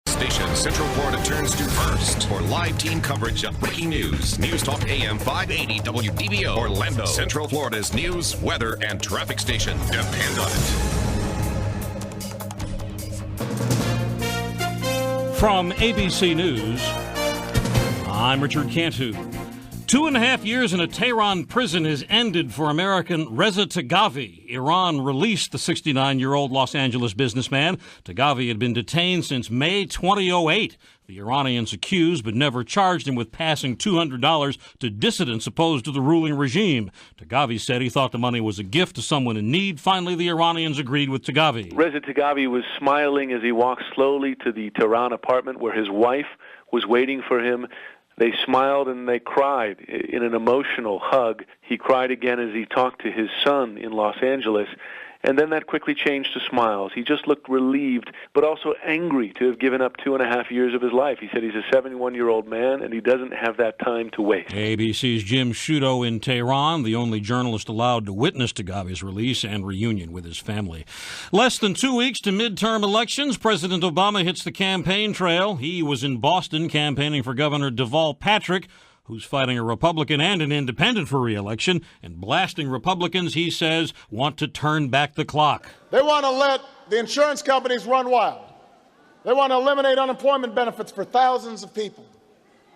Station Central Florida turns to first for live team coverage of breaking news. News Talk AM 580 WDBO Orlando, Central Florida's news, weather, and traffic station. Depend on it. From ABC News, I'm Richard Cantu. 2.5 years in a Tehran prison has ended for American Reza Taghavi. Iran released the 69-year-old Los Angeles businessman. Taghavi had been detained since May 2008. The Iranians accused but never charged him with passing $200 to dissidents opposed to the ruling regime. Taghavi said he thought the money was a gift to someone in need. Finally, the Iranians agreed with Taghavi. Reza Taghavi was smiling as he walked slowly to the Tehran apartment where his wife was waiting for him. They smiled and they cried in an emotional hug. He cried again as he talked to his son in Los Angeles. And then that quickly changed to smiles. He just looked relieved, but also angry to have given up 2.5 years of his life. He said he's a 71-year-old man, and he doesn't have that time to waste. ABC's Jim Sciutto in Tehran, the only journalist allowed to witness Taghavi's release and reunion with his family. Less than 2 weeks to midterm elections, President Obama hits the campaign trail. He was in Boston campaigning for Governor Deval Patrick, who's fighting a Republican and an independent for re-election, and blasting Republicans, he says, want to turn back the clock. They want to let the insurance companies run wild. They want to eliminate unemployment benefits for thousands of people.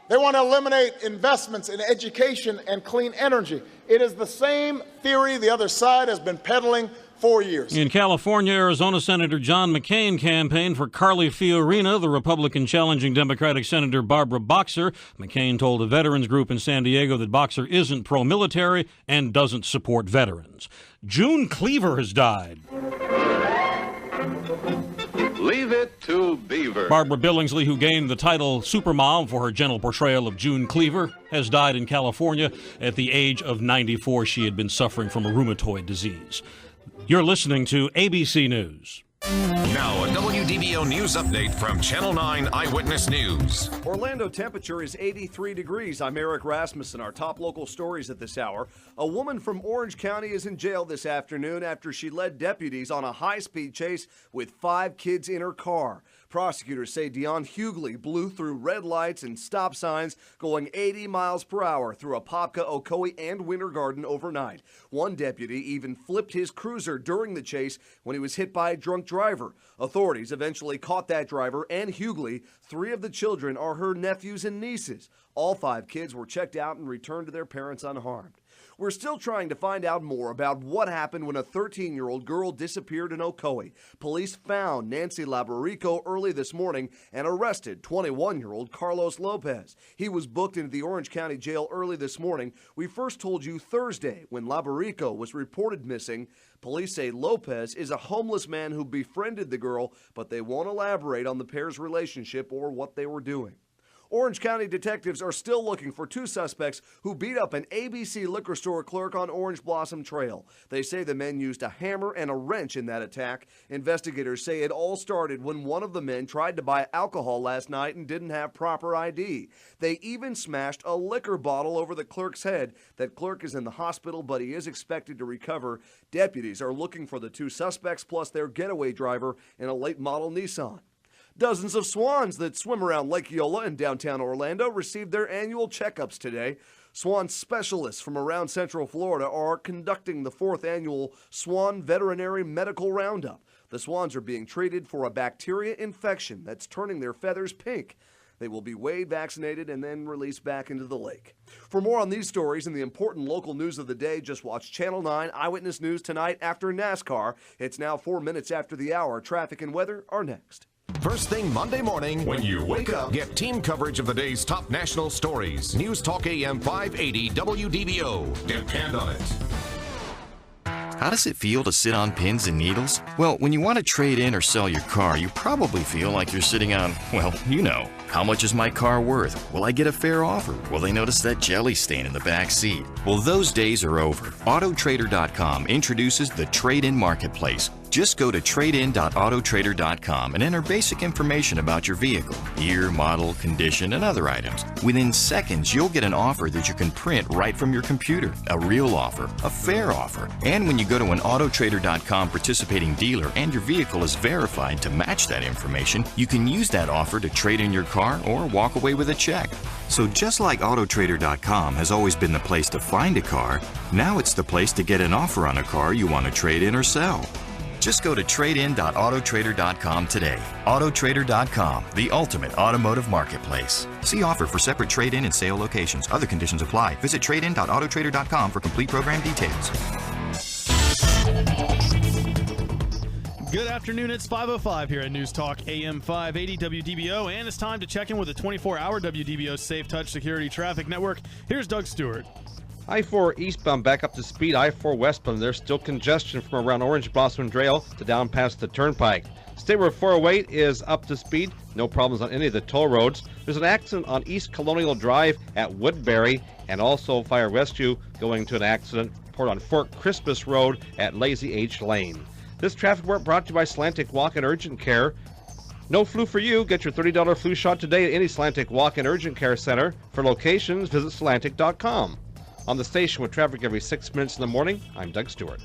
They want to eliminate investments in education and clean energy. It is the same theory the other side has been peddling for years. In California, Arizona Senator John McCain campaigned for Carly Fiorina, the Republican challenging Democratic Senator Barbara Boxer. McCain told a veterans group in San Diego that Boxer isn't pro-military and doesn't support veterans. June Cleaver has died. Leave it to Beaver. Barbara Billingsley, who gained the title Supermom for her gentle portrayal of June Cleaver, has died in California at the age of 94. She had been suffering from a rheumatoid disease. You're listening to ABC News. Now, a WDBO news update from Channel 9 Eyewitness News. Orlando temperature is 83 degrees. I'm Eric Rasmussen. Our top local stories at this hour. A woman from Orange County is in jail this afternoon after she led deputies on a high-speed chase with 5 kids in her car. Prosecutors say Dion Hughley blew through red lights and stop signs going 80 miles per hour through Apopka, Ocoee, and Winter Garden overnight. One deputy even flipped his cruiser during the chase when he was hit by a drunk driver. Authorities eventually caught that driver and Hughley. 3 of the children are her nephews and nieces. All 5 kids were checked out and returned to their parents unharmed. We're still trying to find out more about what happened when a 13-year-old girl disappeared in Ocoee. Police found Nancy Labarico early this morning and arrested 21-year-old Carlos Lopez. He was booked into the Orange County Jail early this morning. We first told you Thursday when Labarico was reported missing. Police say Lopez is a homeless man who befriended the girl, but they won't elaborate on the pair's relationship or what they were doing. Orange County detectives are still looking for 2 suspects who beat up an ABC liquor store clerk on Orange Blossom Trail. They say the men used a hammer and a wrench in that attack. Investigators say it all started when one of the men tried to buy alcohol last night and didn't have proper ID. They even smashed a liquor bottle over the clerk's head. That clerk is in the hospital, but he is expected to recover. Deputies are looking for the 2 suspects plus their getaway driver in a late model Nissan. Dozens of swans that swim around Lake Eola in downtown Orlando received their annual checkups today. Swan specialists from around Central Florida are conducting the 4th annual Swan Veterinary Medical Roundup. The swans are being treated for a bacteria infection that's turning their feathers pink. They will be weighed, vaccinated, and then released back into the lake. For more on these stories and the important local news of the day, just watch Channel 9 Eyewitness News tonight after NASCAR. It's now 4 minutes after the hour. Traffic and weather are next. First thing Monday morning, when you wake up, get team coverage of the day's top national stories. News Talk AM 580 WDBO. Depend on it. How does it feel to sit on pins and needles? Well, when you want to trade in or sell your car, you probably feel like you're sitting on, well, you know. How much is my car worth? Will I get a fair offer? Will they notice that jelly stain in the back seat? Well, those days are over. Autotrader.com introduces the Trade-In Marketplace. Just go to tradein.autotrader.com and enter basic information about your vehicle, year, model, condition, and other items. Within seconds, you'll get an offer that you can print right from your computer, a real offer, a fair offer. And when you go to an autotrader.com participating dealer and your vehicle is verified to match that information, you can use that offer to trade in your car or walk away with a check. So just like autotrader.com has always been the place to find a car, now it's the place to get an offer on a car you want to trade in or sell. Just go to tradein.autotrader.com today. Autotrader.com, the ultimate automotive marketplace. See offer for separate trade-in and sale locations. Other conditions apply. Visit tradein.autotrader.com for complete program details. Good afternoon, it's 5:05 here at News Talk AM 580 WDBO, and it's time to check in with the 24-hour WDBO Safe Touch Security Traffic Network. Here's Doug Stewart. I-4 eastbound back up to speed. I-4 westbound, there's still congestion from around Orange Blossom Trail to down past the Turnpike. State Road 408 is up to speed. No problems on any of the toll roads. There's an accident on East Colonial Drive at Woodbury, and also fire rescue going to an accident report on Fort Crispus Road at Lazy H Lane. This traffic report brought to you by Slantic Walk-In Urgent Care. No flu for you. Get your $30 flu shot today at any Slantic Walk-In Urgent Care Center. For locations, visit Slantic.com. On the station with traffic every 6 minutes in the morning, I'm Doug Stewart.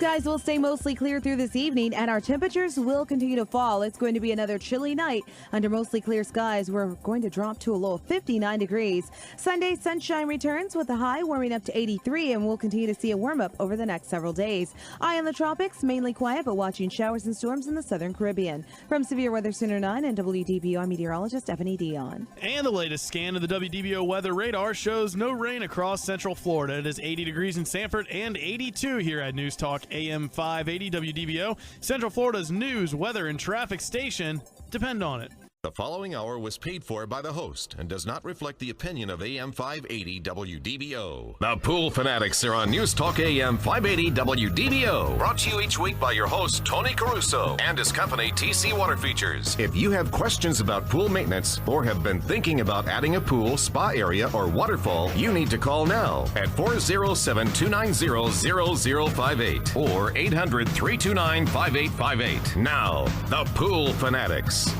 Skies will stay mostly clear through this evening, and our temperatures will continue to fall. It's going to be another chilly night. Under mostly clear skies, we're going to drop to a low of 59 degrees. Sunday, sunshine returns with the high warming up to 83, and we'll continue to see a warm-up over the next several days. Eye on the tropics, mainly quiet, but watching showers and storms in the southern Caribbean. From Severe Weather Center 9 and WDBO, I'm meteorologist Stephanie Dion. And the latest scan of the WDBO weather radar shows no rain across central Florida. It is 80 degrees in Sanford and 82 here at News Talk AM 580 WDBO, Central Florida's news, weather, and traffic station. Depend on it. The following hour was paid for by the host and does not reflect the opinion of AM 580 WDBO. The Pool Fanatics are on News Talk AM 580 WDBO. Brought to you each week by your host, Tony Caruso, and his company, TC Water Features. If you have questions about pool maintenance or have been thinking about adding a pool, spa area, or waterfall, you need to call now at 407-290-0058 or 800-329-5858. Now, the Pool Fanatics.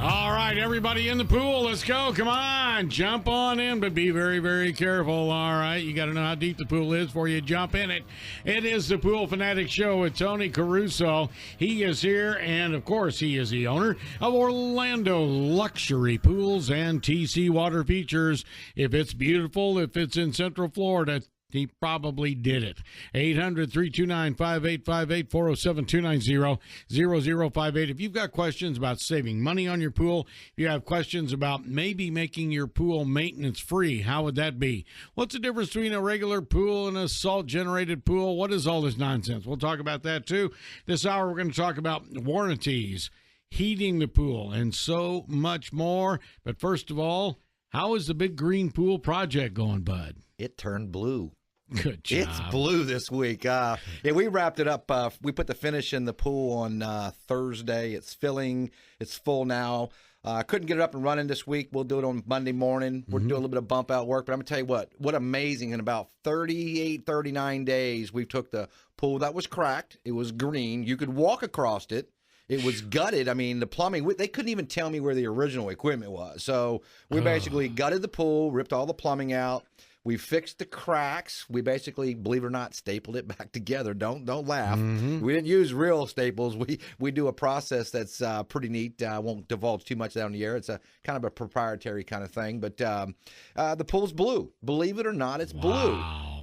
All right, everybody in the pool, let's go. Come on, jump on in, but be very, very careful. All right, you got to know how deep the pool is before you jump in it. It is the Pool Fanatic Show with Tony Caruso. He is here, and of course, he is the owner of Orlando Luxury Pools and TC Water Features. If it's beautiful, if it's in Central Florida, he probably did it. 800-329-5858, 407-290-0058. If you've got questions about saving money on your pool, if you have questions about maybe making your pool maintenance free, how would that be? What's the difference between a regular pool and a salt-generated pool? What is all this nonsense? We'll talk about that, too. This hour, we're going to talk about warranties, heating the pool, and so much more. But first of all, how is the Big Green Pool project going, bud? It turned blue. Good job. It's blue this week. Yeah, we wrapped it up. We put the finish in the pool on Thursday. It's filling. It's full now. Couldn't get it up and running this week. We'll do it on Monday morning. We're doing a little bit of bump out work. But I'm going to tell you what amazing. In about 38, 39 days, we took the pool that was cracked. It was green. You could walk across it. It was gutted. I mean, the plumbing, they couldn't even tell me where the original equipment was. So we basically gutted the pool, ripped all the plumbing out. We fixed the cracks. We basically, believe it or not, stapled it back together. Don't laugh. We didn't use real staples. We do a process that's pretty neat. I won't divulge too much down the air. It's a kind of a proprietary kind of thing. But the pool's blue. Believe it or not, it's blue.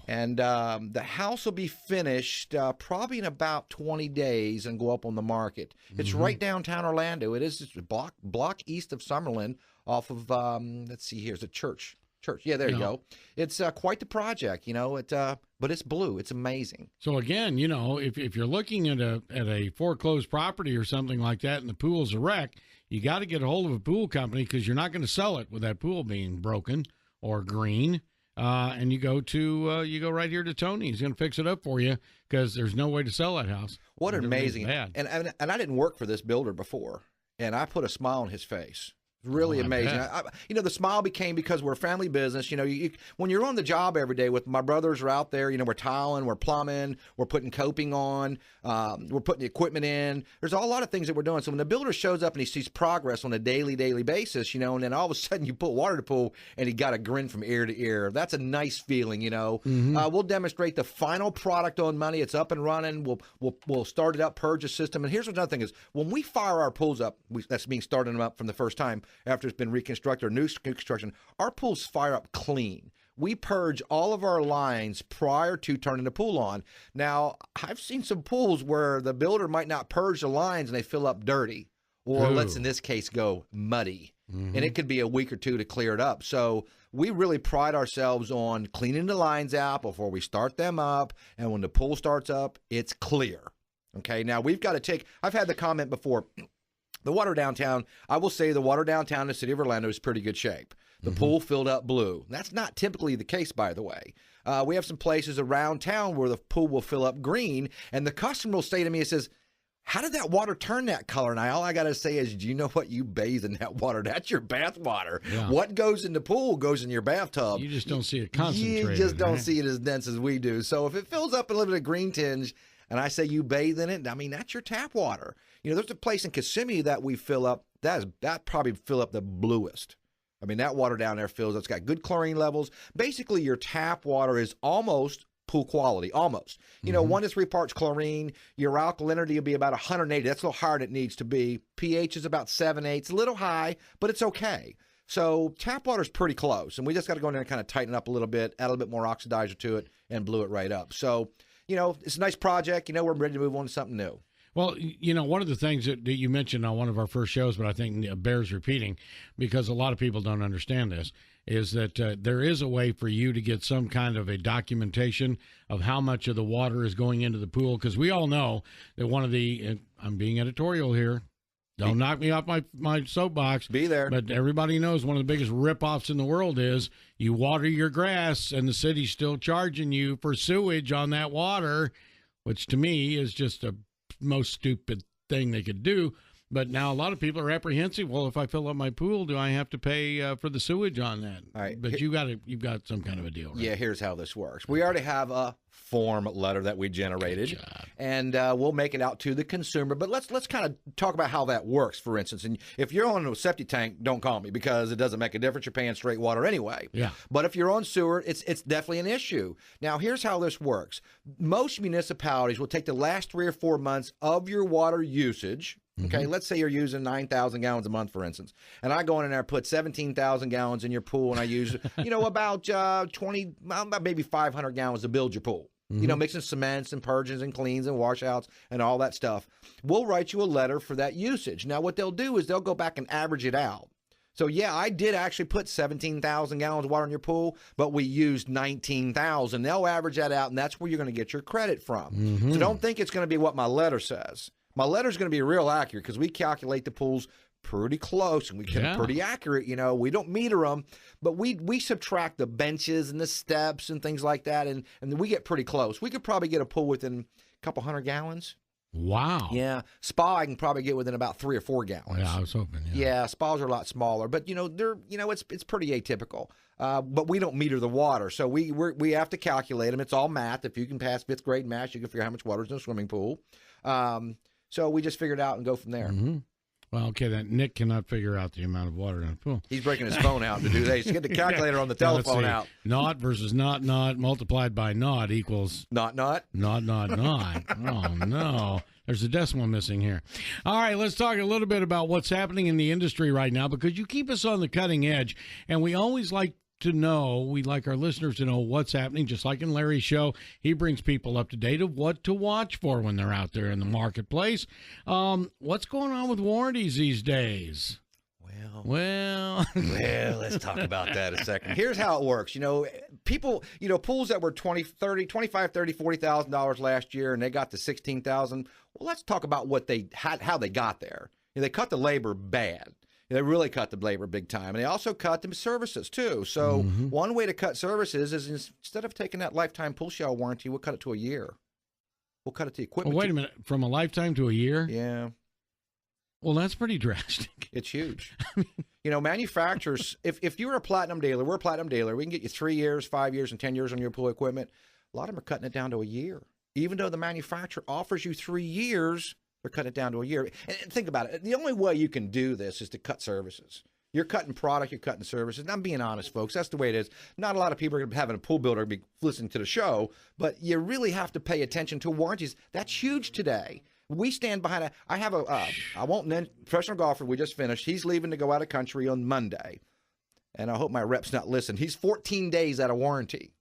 And the house will be finished probably in about 20 days and go up on the market. It's right downtown Orlando. It is just a block east of Summerlin off of, let's see here, it's a church. Yeah, there you go. It's quite the project, but it's blue. It's amazing. So again, if you're looking at a foreclosed property or something like that and the pool's a wreck, you got to get a hold of a pool company because you're not going to sell it with that pool being broken or green. And you go right here to Tony. He's going to fix it up for you because there's no way to sell that house. What amazing. And I didn't work for this builder before, and I put a smile on his face. Really Oh, I amazing. bet. The smile became because we're a family business. When you're on the job every day with my brothers are out there, we're tiling, we're plumbing, we're putting coping on, we're putting the equipment in. There's a lot of things that we're doing. So when the builder shows up and he sees progress on a daily basis, and then all of a sudden you put water to pool and he got a grin from ear to ear. That's a nice feeling, We'll demonstrate the final product on Monday. It's up and running. We'll start it up, purge the system. And here's another thing is when we fire our pools up, that's means starting them up from the first time. After it's been reconstructed or new construction, our pools fire up clean. We purge all of our lines prior to turning the pool on. Now, I've seen some pools where the builder might not purge the lines and they fill up dirty, or let's in this case go muddy. And it could be a week or two to clear it up. So we really pride ourselves on cleaning the lines out before we start them up. And when the pool starts up, it's clear. Okay, now we've got to I've had the comment before, the water downtown, I will say the water downtown in the city of Orlando is pretty good shape. The pool filled up blue. That's not typically the case, by the way. We have some places around town where the pool will fill up green, and the customer will say to me, it says, how did that water turn that color? And all I got to say is, do you know what? You bathe in that water. That's your bath water. Yeah. What goes in the pool goes in your bathtub. You just don't see it concentrated. You just don't see it as dense as we do. So if it fills up a little bit of green tinge, and I say you bathe in it, I mean, that's your tap water. There's a place in Kissimmee that we fill up. That probably fill up the bluest. I mean, that water down there fills. It's got good chlorine levels. Basically, your tap water is almost pool quality, almost. 1 to 3 parts chlorine. Your alkalinity will be about 180. That's a little higher than it needs to be. pH is about 7/8. It's a little high, but it's okay. So tap water is pretty close, and we just got to go in there and kind of tighten it up a little bit, add a little bit more oxidizer to it, and blew it right up. So, it's a nice project. We're ready to move on to something new. Well, one of the things that you mentioned on one of our first shows, but I think bears repeating because a lot of people don't understand this, is that there is a way for you to get some kind of a documentation of how much of the water is going into the pool. Because we all know that one of the, I'm being editorial here, don't knock me off my soapbox. Be there. But everybody knows one of the biggest rip-offs in the world is you water your grass and the city's still charging you for sewage on that water, which to me is just a most stupid thing they could do. But now a lot of people are apprehensive. Well, if I fill up my pool, do I have to pay for the sewage on that? All right. But you've got some kind of a deal, right? Yeah, here's how this works. We already have a form letter that we generated, and we'll make it out to the consumer. But let's kind of talk about how that works, for instance. And if you're on a septic tank, don't call me because it doesn't make a difference. You're paying straight water anyway. Yeah. But if you're on sewer, it's definitely an issue. Now, here's how this works. Most municipalities will take the last 3 or 4 months of your water usage. Okay, let's say you're using 9,000 gallons a month, for instance, and I go in there and put 17,000 gallons in your pool, and I use, about 20, about maybe 500 gallons to build your pool. Mixing cements and purges and cleans and washouts and all that stuff. We'll write you a letter for that usage. Now, what they'll do is they'll go back and average it out. So, yeah, I did actually put 17,000 gallons of water in your pool, but we used 19,000. They'll average that out, and that's where you're going to get your credit from. So don't think it's going to be what my letter says. My letter's going to be real accurate because we calculate the pools pretty close and we get pretty accurate. We don't meter them, but we subtract the benches and the steps and things like that, and we get pretty close. We could probably get a pool within a couple 100 gallons. Wow. Yeah. Spa I can probably get within about 3 or 4 gallons. Yeah, I was hoping. Yeah, spas are a lot smaller, but they're it's pretty atypical. But we don't meter the water, so we have to calculate them. It's all math. If you can pass 5th grade math, you can figure out how much water is in a swimming pool. So we just figure it out and go from there. Well, okay, that Nick cannot figure out the amount of water in the pool. He's breaking his phone out to do that. He's getting the calculator on the telephone out. Naught versus not multiplied by naught equals... Not. Oh, no. There's a decimal missing here. All right, let's talk a little bit about what's happening in the industry right now, because you keep us on the cutting edge, and we always like we'd like our listeners to know what's happening. Just like in Larry's show, he brings people up to date of what to watch for when they're out there in the marketplace. What's going on with warranties these days? Well, let's talk about that a second. Here's how it works. People, pools that were $25,000, $30,000, $40,000 last year, and they got to $16,000. Well, let's talk about how they got there. They cut the labor bad. They really cut the labor big time. And they also cut the services, too. So one way to cut services is instead of taking that lifetime pool shell warranty, we'll cut it to a year. We'll cut it to equipment. Wait a minute. From a lifetime to a year? Yeah. Well, that's pretty drastic. It's huge. Manufacturers, if you're a platinum dealer, we're a platinum dealer, we can get you 3 years, 5 years, and 10 years on your pool equipment. A lot of them are cutting it down to a year. Even though the manufacturer offers you 3 years, they're cutting it down to a year. And think about it. The only way you can do this is to cut services. You're cutting product, you're cutting services. And I'm being honest, folks. That's the way it is. Not a lot of people are having a pool builder be listening to the show, but you really have to pay attention to warranties. That's huge today. We stand behind I have I won't mention, professional golfer, we just finished. He's leaving to go out of country on Monday. And I hope my rep's not listening. He's 14 days out of warranty.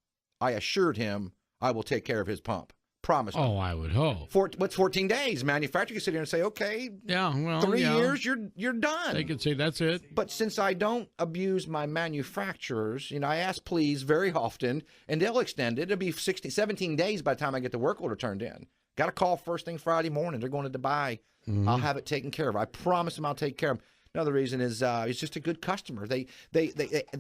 I assured him I will take care of his pump. Promise me. Oh, I would hope. What's 14 days? Manufacturer can sit here and say, okay, yeah, well, 3 years, you're done. They can say that's it. But since I don't abuse my manufacturers, I ask please very often, and they'll extend it. It'll be 17 days by the time I get the work order turned in. Got a call first thing Friday morning. They're going to Dubai. I'll have it taken care of. I promise them I'll take care of them. Another reason is he's just a good customer. They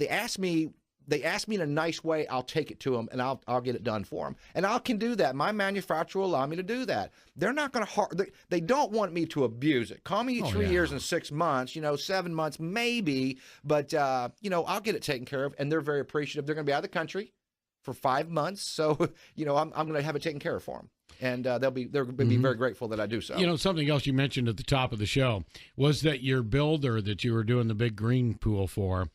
ask me. They ask me in a nice way, I'll take it to them, and I'll get it done for them. And I can do that. My manufacturer will allow me to do that. They're not going to they don't want me to abuse it. Call me 3 years and 6 months, 7 months maybe, but I'll get it taken care of, and they're very appreciative. They're going to be out of the country for 5 months, so I'm going to have it taken care of for them. And they'll be very grateful that I do so. Something else you mentioned at the top of the show was that your builder that you were doing the big green pool for,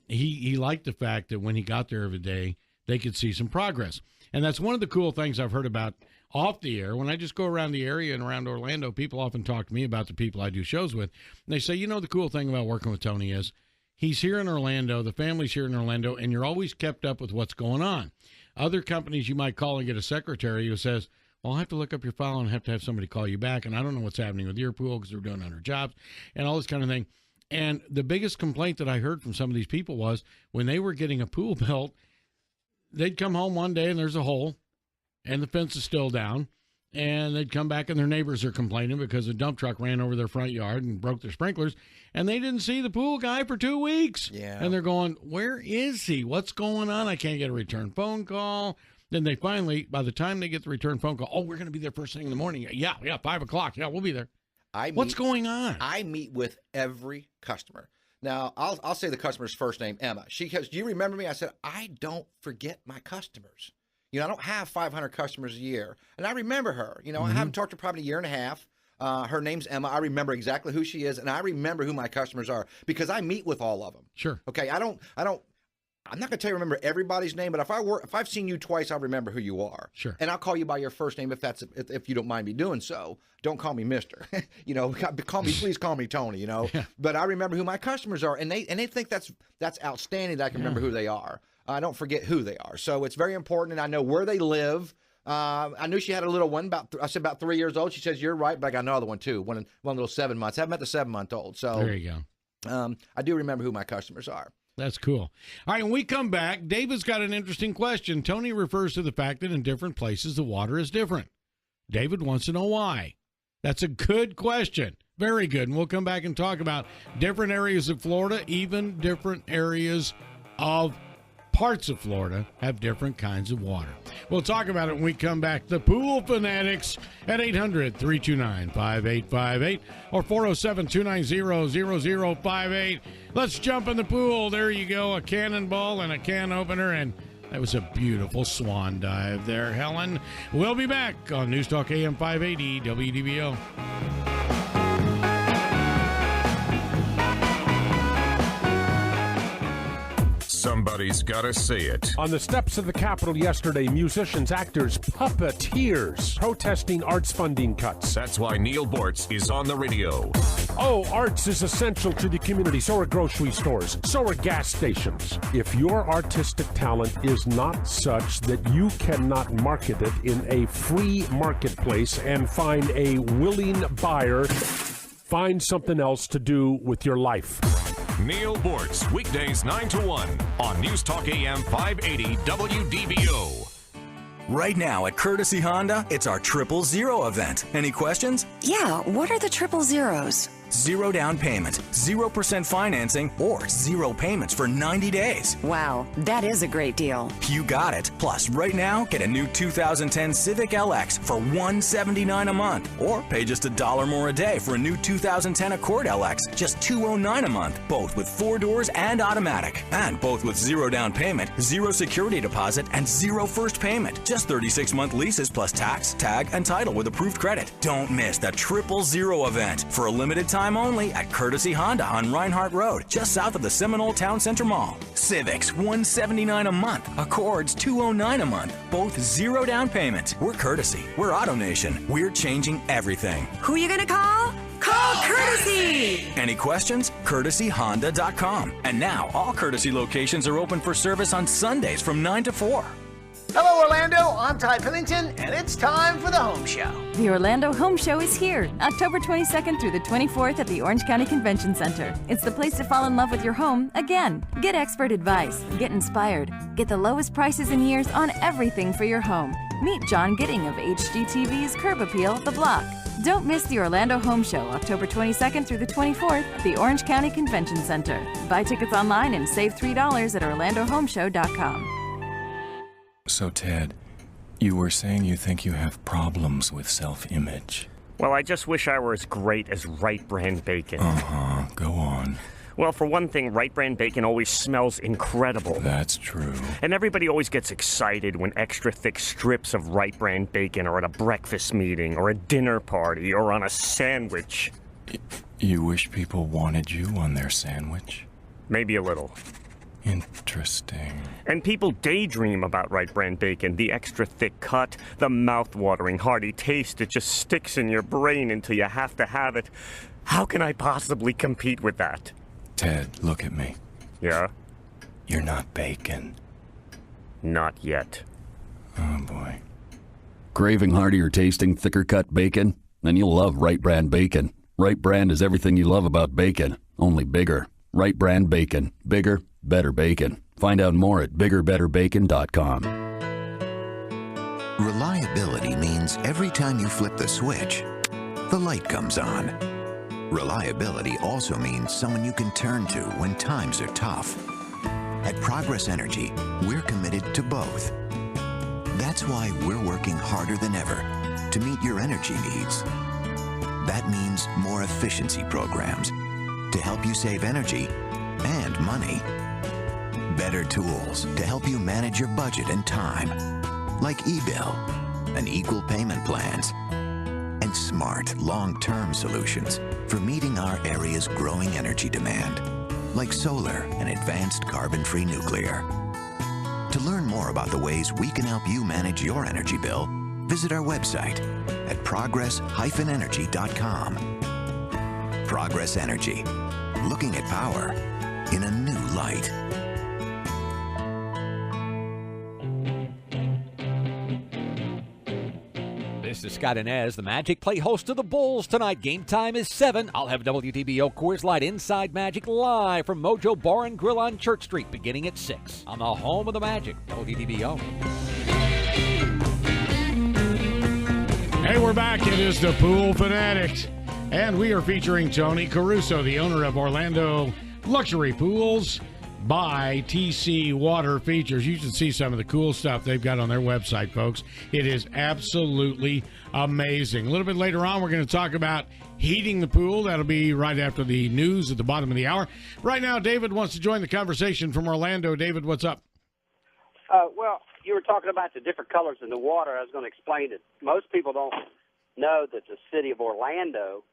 he liked the fact that when he got there every day, they could see some progress. And that's one of the cool things I've heard about off the air. When I just go around the area and around Orlando, people often talk to me about the people I do shows with. And they say, the cool thing about working with Tony is he's here in Orlando, the family's here in Orlando, and you're always kept up with what's going on. Other companies, you might call and get a secretary who says, well, I'll have to look up your file and have to have somebody call you back, and I don't know what's happening with your pool because they're doing 100 jobs and all this kind of thing. And the biggest complaint that I heard from some of these people was when they were getting a pool built, they'd come home one day and there's a hole and the fence is still down, and they'd come back and their neighbors are complaining because a dump truck ran over their front yard and broke their sprinklers, and they didn't see the pool guy for 2 weeks. Yeah. And they're going, where is he? What's going on? I can't get a return phone call. Then they finally, by the time they get the return phone call, we're going to be there first thing in the morning. Yeah, 5 o'clock. Yeah, we'll be there. What's going on? I meet with every customer. Now, I'll say the customer's first name, Emma. She goes, do you remember me? I said, I don't forget my customers. I don't have 500 customers a year. And I remember her. I haven't talked to her probably a year and a half. Her name's Emma. I remember exactly who she is, and I remember who my customers are because I meet with all of them. Sure. Okay, I'm not going to tell you remember everybody's name, but if I've seen you twice, I'll remember who you are. Sure. And I'll call you by your first name if you don't mind me doing so. Don't call me Mister. Please call me Tony. Yeah. But I remember who my customers are, and they think that's outstanding that I can remember who they are. I don't forget who they are. So it's very important, and I know where they live. I knew she had a little one I said about 3 years old. She says, you're right, but I got another one too. One little 7 months. I haven't met the 7-month-old. So there you go. I do remember who my customers are. That's cool. All right, when we come back, David's got an interesting question. Tony refers to the fact that in different places the water is different. David wants to know why. That's a good question. Very good. And we'll come back and talk about different areas of Florida, even different areas of parts of Florida have different kinds of water. We'll talk about it when we come back. The Pool Fanatics at 800-329-5858 or 407-290-0058. Let's jump in the pool. There you go, a cannonball and a can opener, and that was a beautiful swan dive there, Helen. We'll be back on News Talk AM 580 WDBO. Somebody's got to say it. On the steps of the Capitol yesterday, musicians, actors, puppeteers protesting arts funding cuts. That's why Neil Bortz is on the radio. Oh, arts is essential to the community. So are grocery stores. So are gas stations. If your artistic talent is not such that you cannot market it in a free marketplace and find a willing buyer, find something else to do with your life. Neil Bortz, weekdays 9 to 1 on News Talk AM 580 WDBO. Right now at Courtesy Honda, it's our 000 event. Any questions? Yeah, what are the 000s? 0 down payment, 0% financing, or 0 payments for 90 days. Wow, that is a great deal. You got it. Plus, right now, get a new 2010 Civic LX for $179 a month, or pay just $1 more a day for a new 2010 Accord LX, just $209 a month, both with 4 doors and automatic, and both with 0 down payment, 0 security deposit, and 0 first payment. Just 36-month leases plus tax, tag, and title with approved credit. Don't miss the 000 event for a limited time only at Courtesy Honda on Reinhardt Road, just south of the Seminole Town Center Mall. Civics, $179 a month. Accords, $209 a month. Both 0 down payment. We're Courtesy. We're AutoNation. We're changing everything. Who are you going to call? Call Courtesy! Any questions? CourtesyHonda.com. And now, all Courtesy locations are open for service on Sundays from 9 to 4. Hello, Orlando. I'm Ty Pillington, and it's time for the Home Show. The Orlando Home Show is here, October 22nd through the 24th at the Orange County Convention Center. It's the place to fall in love with your home again. Get expert advice, get inspired, get the lowest prices in years on everything for your home. Meet John Gidding of HGTV's Curb Appeal, The Block. Don't miss the Orlando Home Show, October 22nd through the 24th at the Orange County Convention Center. Buy tickets online and save $3 at orlandohomeshow.com. So, Ted, you were saying you think you have problems with self-image. Well, I just wish I were as great as Wright Brand Bacon. Uh-huh. Go on. Well, for one thing, Wright Brand Bacon always smells incredible. That's true. And everybody always gets excited when extra thick strips of Wright Brand Bacon are at a breakfast meeting or a dinner party or on a sandwich. You wish people wanted you on their sandwich? Maybe a little. Interesting. And people daydream about Wright Brand Bacon. The extra thick cut, the mouth-watering, hearty taste. It just sticks in your brain until you have to have it. How can I possibly compete with that? Ted, look at me. Yeah? You're not bacon. Not yet. Oh, boy. Craving heartier tasting, thicker cut bacon? Then you'll love Wright Brand Bacon. Wright Brand is everything you love about bacon, only bigger. Wright Brand Bacon. Bigger, better bacon. Find out more at biggerbetterbacon.com. Reliability means every time you flip the switch, the light comes on. Reliability also means someone you can turn to when times are tough. At Progress Energy, we're committed to both. That's why we're working harder than ever to meet your energy needs. That means more efficiency programs to help you save energy and money. Better tools to help you manage your budget and time, like e-bill and equal payment plans. And smart, long-term solutions for meeting our area's growing energy demand, like solar and advanced carbon-free nuclear. To learn more about the ways we can help you manage your energy bill, visit our website at progress-energy.com. Progress Energy, looking at power in a new light. This is Scott Inez. The Magic play host to the Bulls tonight. Game time is 7. I'll have WDBO Coors Light Inside Magic live from Mojo Bar and Grill on Church Street beginning at 6. On the home of the Magic, WDBO. Hey, we're back. It is the Pool Fanatics. And we are featuring Tony Caruso, the owner of Orlando Luxury Pools by TC Water Features. You should see some of the cool stuff they've got on their website, folks. It is absolutely amazing. A little bit later on, we're going to talk about heating the pool. That'll be right after the news at the bottom of the hour. Right now, David wants to join the conversation from Orlando. David, what's up? Well, you were talking about the different colors in the water. I was going to explain it. Most people don't know that the city of Orlando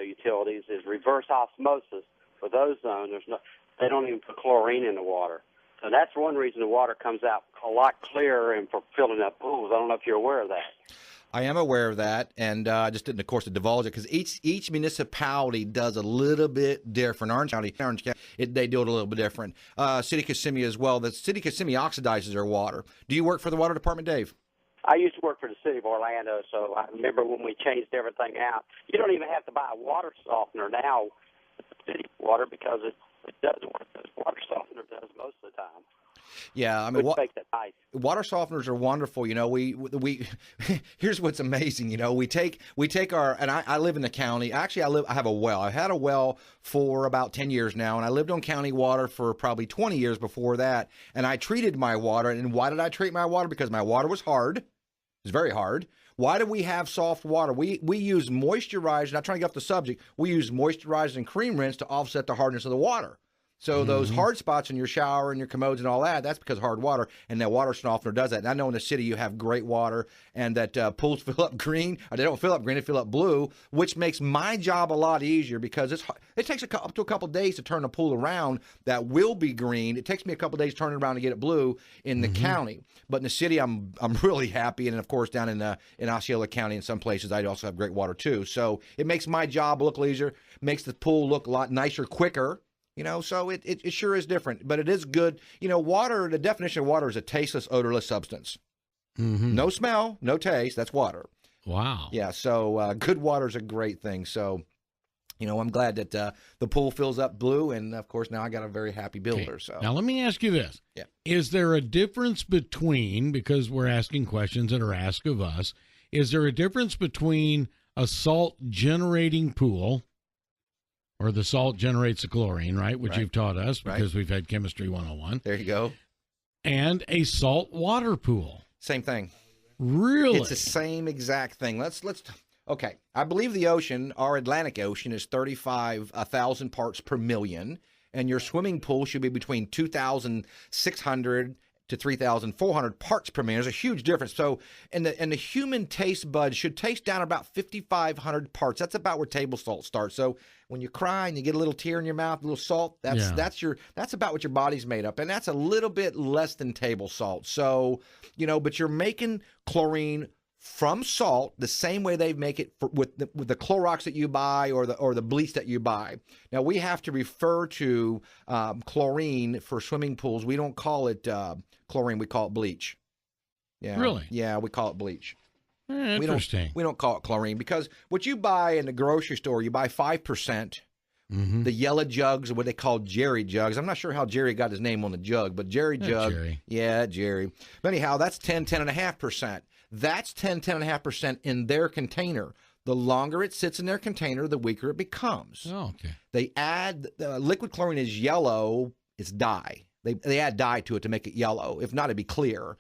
utilities is reverse osmosis for those zones. They don't even put chlorine in the water. So that's one reason the water comes out a lot clearer and for filling up pools. I don't know if you're aware of that. I am aware of that, and I just didn't, of course, divulge it because each municipality does a little bit different. Orange County, they do it a little bit different. City of Kissimmee as well. The City of Kissimmee oxidizes their water. Do you work for the water department, Dave? I used to work for the city of Orlando, so I remember when we changed everything out. You don't even have to buy a water softener now, city water, because it doesn't work as water softener does most of the time. Yeah, I mean, Which makes it nice. Water softeners are wonderful. You know, we here's what's amazing. You know, we take our, and I live in the county. Actually, I have a well. I had a well for about 10 years now, and I lived on county water for probably 20 years before that. And I treated my water. And why did I treat my water? Because my water was hard. It was very hard. Why do we have soft water? We use moisturizer. Not trying to get off the subject. We use moisturizer and cream rinse to offset the hardness of the water. So those hard spots in your shower and your commodes and all that, that's because of hard water, and that water softener does that. And I know in the city you have great water, and that pools fill up green, or they don't fill up green, they fill up blue, which makes my job a lot easier because it takes up to a couple of days to turn the pool around that will be green. It takes me a couple of days to turn it around to get it blue in the county. But in the city, I'm really happy, and of course down in Osceola County in some places, I also have great water too. So it makes my job look easier, makes the pool look a lot nicer, quicker. You know, so it sure is different, but it is good. You know, water, the definition of water is a tasteless, odorless substance. No smell, no taste. That's water. Wow. Yeah, so good water is a great thing. So, you know, I'm glad that the pool fills up blue, and, of course, now I got a very happy builder. So now let me ask you this. Yeah. Is there a difference between, because we're asking questions that are asked of us, is there a difference between a salt-generating pool, or the salt generates the chlorine, right, which you've taught us because we've had Chemistry 101. There you go. And a salt water pool? Same thing. Really? It's the same exact thing. Okay. I believe the ocean, our Atlantic Ocean, is 35,000 parts per million, and your swimming pool should be between 2,600 to 3,400 parts per million. There's a huge difference. So, and the human taste buds should taste down about 5,500 parts. That's about where table salt starts. So when you cry and you get a little tear in your mouth, a little salt, that's about what your body's made up, and that's a little bit less than table salt. So, you know, but you're making chlorine from salt the same way they make it with the Clorox that you buy or the bleach that you buy. Now we have to refer to chlorine for swimming pools. We don't call it chlorine. We call it bleach. Yeah. Really? Yeah, we call it bleach. Interesting. We don't call it chlorine because what you buy in the grocery store, you buy 5%. The yellow jugs are what they call Jerry jugs. I'm not sure how Jerry got his name on the jug, but Jerry jug. Jerry. Yeah, Jerry. But anyhow, that's 10.5%. That's 10.5% in their container. The longer it sits in their container, the weaker it becomes. Oh, okay. They add liquid chlorine is yellow. It's dye. They add dye to it to make it yellow. If not, it'd be clear.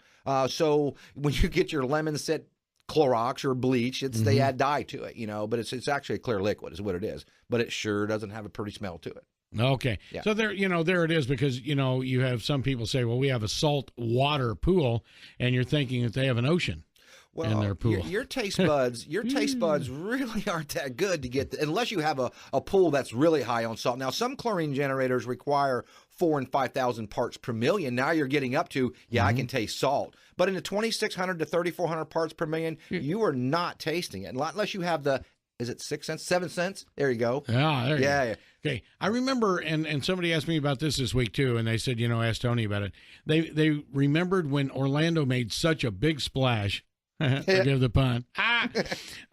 So when you get your lemon set Clorox or bleach, they add dye to it, you know. But it's actually a clear liquid, is what it is. But it sure doesn't have a pretty smell to it. Okay. Yeah. So there it is, because, you know, you have some people say, well, we have a salt water pool, and you're thinking that they have an ocean. Well, in their pool. Your taste buds really aren't that good to get, unless you have a pool that's really high on salt. Now, some chlorine generators require 4,000 and 5,000 parts per million. Now you're getting up to, I can taste salt. But in the 2,600 to 3,400 parts per million, you are not tasting it. Unless you have is it 6 cents, 7 cents? There you go. Yeah, there you go. Yeah. Okay, I remember, and somebody asked me about this week too, and they said, you know, ask Tony about it. They remembered when Orlando made such a big splash, forgive the pun,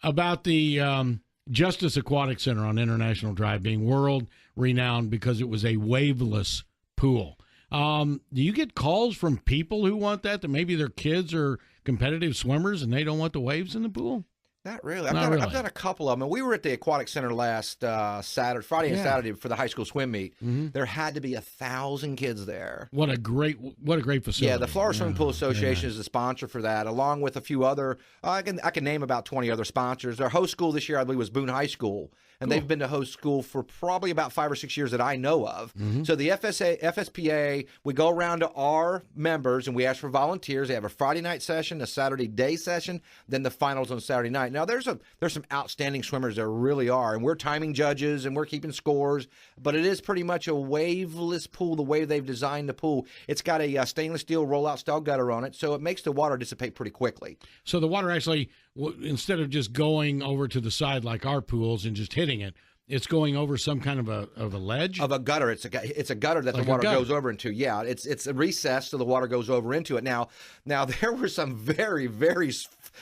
about the Justice Aquatic Center on International Drive being world renowned because it was a waveless pool. Do you get calls from people who want that maybe their kids are competitive swimmers and they don't want the waves in the pool? Not really. I've done a couple of them. We were at the Aquatic Center last Friday and Saturday for the high school swim meet. There had to be 1,000 kids there. What a great facility. Yeah, the Florida Swimming Pool Association is the sponsor for that, along with a few other. I can name about 20 other sponsors. Our host school this year, I believe, was Boone High School, and they've been to host school for probably about 5 or 6 years that I know of. So the FSPA, we go around to our members and we ask for volunteers. They have a Friday night session, a Saturday day session, then the finals on Saturday night. Now, there's some outstanding swimmers, there really are, and we're timing judges and we're keeping scores, but it is pretty much a waveless pool the way they've designed the pool. It's got a stainless steel rollout style gutter on it, so it makes the water dissipate pretty quickly. So the water actually, instead of just going over to the side like our pools and just hitting it, It's going over some kind of a ledge? Of a gutter. It's a gutter that the water goes over into. Yeah, it's a recess so the water goes over into it. Now there were some very, very,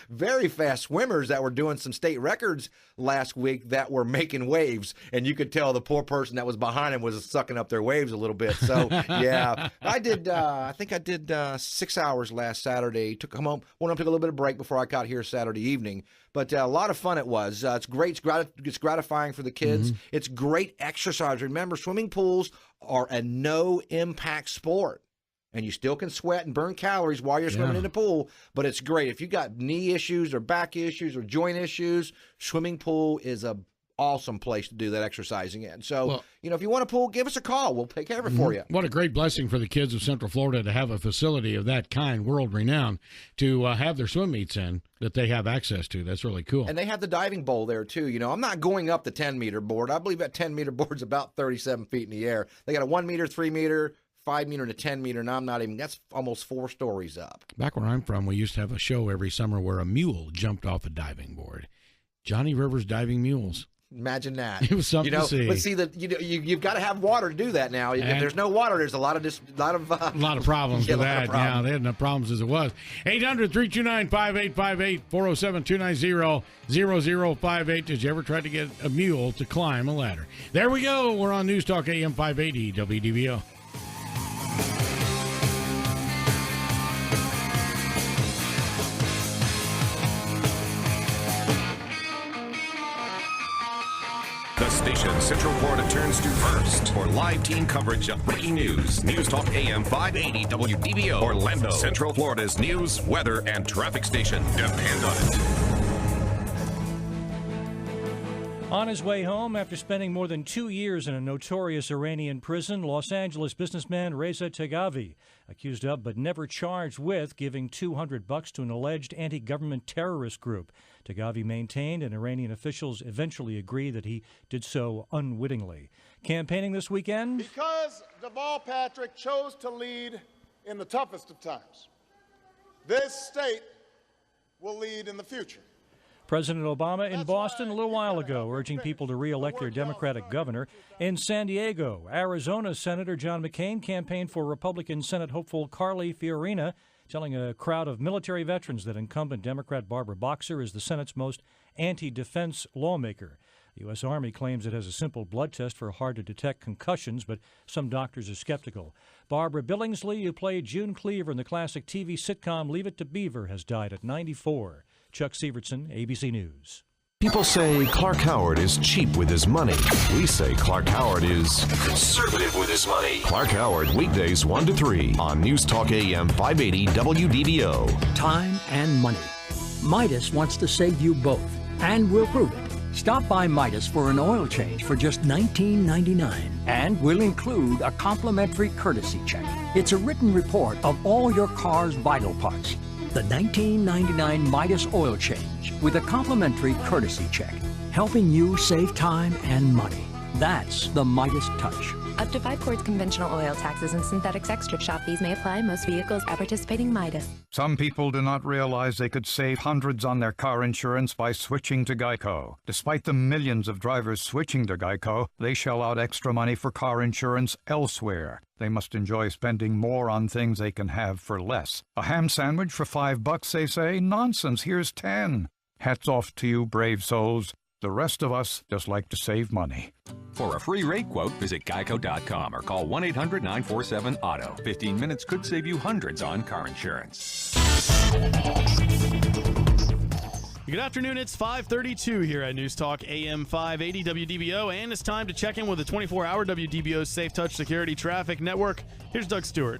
very fast swimmers that were doing some state records last week that were making waves, and you could tell the poor person that was behind him was sucking up their waves a little bit. So, yeah, I think I did 6 hours last Saturday. Went home, took a little bit of break before I got here Saturday evening. But a lot of fun it was. It's great. It's gratifying for the kids. Mm-hmm. It's great exercise. Remember, swimming pools are a no-impact sport. And you still can sweat and burn calories while you're swimming in the pool, but it's great. If you got knee issues or back issues or joint issues, swimming pool is a awesome place to do that exercising in. So, if you want a pool, give us a call. We'll take care of it for you. What a great blessing for the kids of Central Florida to have a facility of that kind, world-renowned, to have their swim meets in that they have access to. That's really cool. And they have the diving bowl there, too. I'm not going up the 10-meter board. I believe that 10-meter board's about 37 feet in the air. They got a 1-meter, 3-meter, 5-meter, and a 10-meter, and that's almost 4 stories up. Back where I'm from, we used to have a show every summer where a mule jumped off a diving board. Johnny Rivers Diving Mules. Imagine that. It was something to see. But see, you've got to have water to do that now. If there's no water, there's a lot of problems with that. Yeah, they had enough problems as it was. 800-329-5858, 407-290-0058. Did you ever try to get a mule to climb a ladder? There we go. We're on News Talk AM 580 WDBO. The station Central Florida turns to first for live team coverage of breaking news. News Talk AM 580 WDBO Orlando, Central Florida's news, weather, and traffic station. Depend on it. On his way home after spending more than 2 years in a notorious Iranian prison, Los Angeles businessman Reza Tegavi, accused of but never charged with giving $200 to an alleged anti-government terrorist group. Tegavi maintained, and Iranian officials eventually agreed that he did so unwittingly. Campaigning this weekend? Because Deval Patrick chose to lead in the toughest of times, this state will lead in the future. President Obama in Boston a little while ago, urging people to re-elect their Democratic governor. In San Diego, Arizona Senator John McCain campaigned for Republican Senate hopeful Carly Fiorina, telling a crowd of military veterans that incumbent Democrat Barbara Boxer is the Senate's most anti-defense lawmaker. The U.S. Army claims it has a simple blood test for hard-to-detect concussions, but some doctors are skeptical. Barbara Billingsley, who played June Cleaver in the classic TV sitcom Leave It to Beaver, has died at 94. Chuck Severson, ABC News. People say Clark Howard is cheap with his money. We say Clark Howard is conservative with his money. Clark Howard, weekdays 1 to 3 on News Talk AM 580 WDBO. Time and money. Midas wants to save you both, and we'll prove it. Stop by Midas for an oil change for just $19.99, and we'll include a complimentary courtesy check. It's a written report of all your car's vital parts. The $19.99 Midas oil change with a complimentary courtesy check, helping you save time and money. That's the Midas touch. Up to 5 quarts conventional oil, taxes and synthetics extra shop fees may apply. Most vehicles at participating Midas. Some people do not realize they could save hundreds on their car insurance by switching to Geico. Despite the millions of drivers switching to Geico, they shell out extra money for car insurance elsewhere. They must enjoy spending more on things they can have for less. A ham sandwich for $5, they say? Nonsense, here's 10. Hats off to you, brave souls. The rest of us just like to save money. For a free rate quote, visit geico.com or call 1-800-947-AUTO. 15 minutes could save you hundreds on car insurance. Good afternoon. It's 5:32 here at News Talk AM 580 WDBO, and it's time to check in with the 24-hour WDBO Safe Touch Security Traffic Network. Here's Doug Stewart.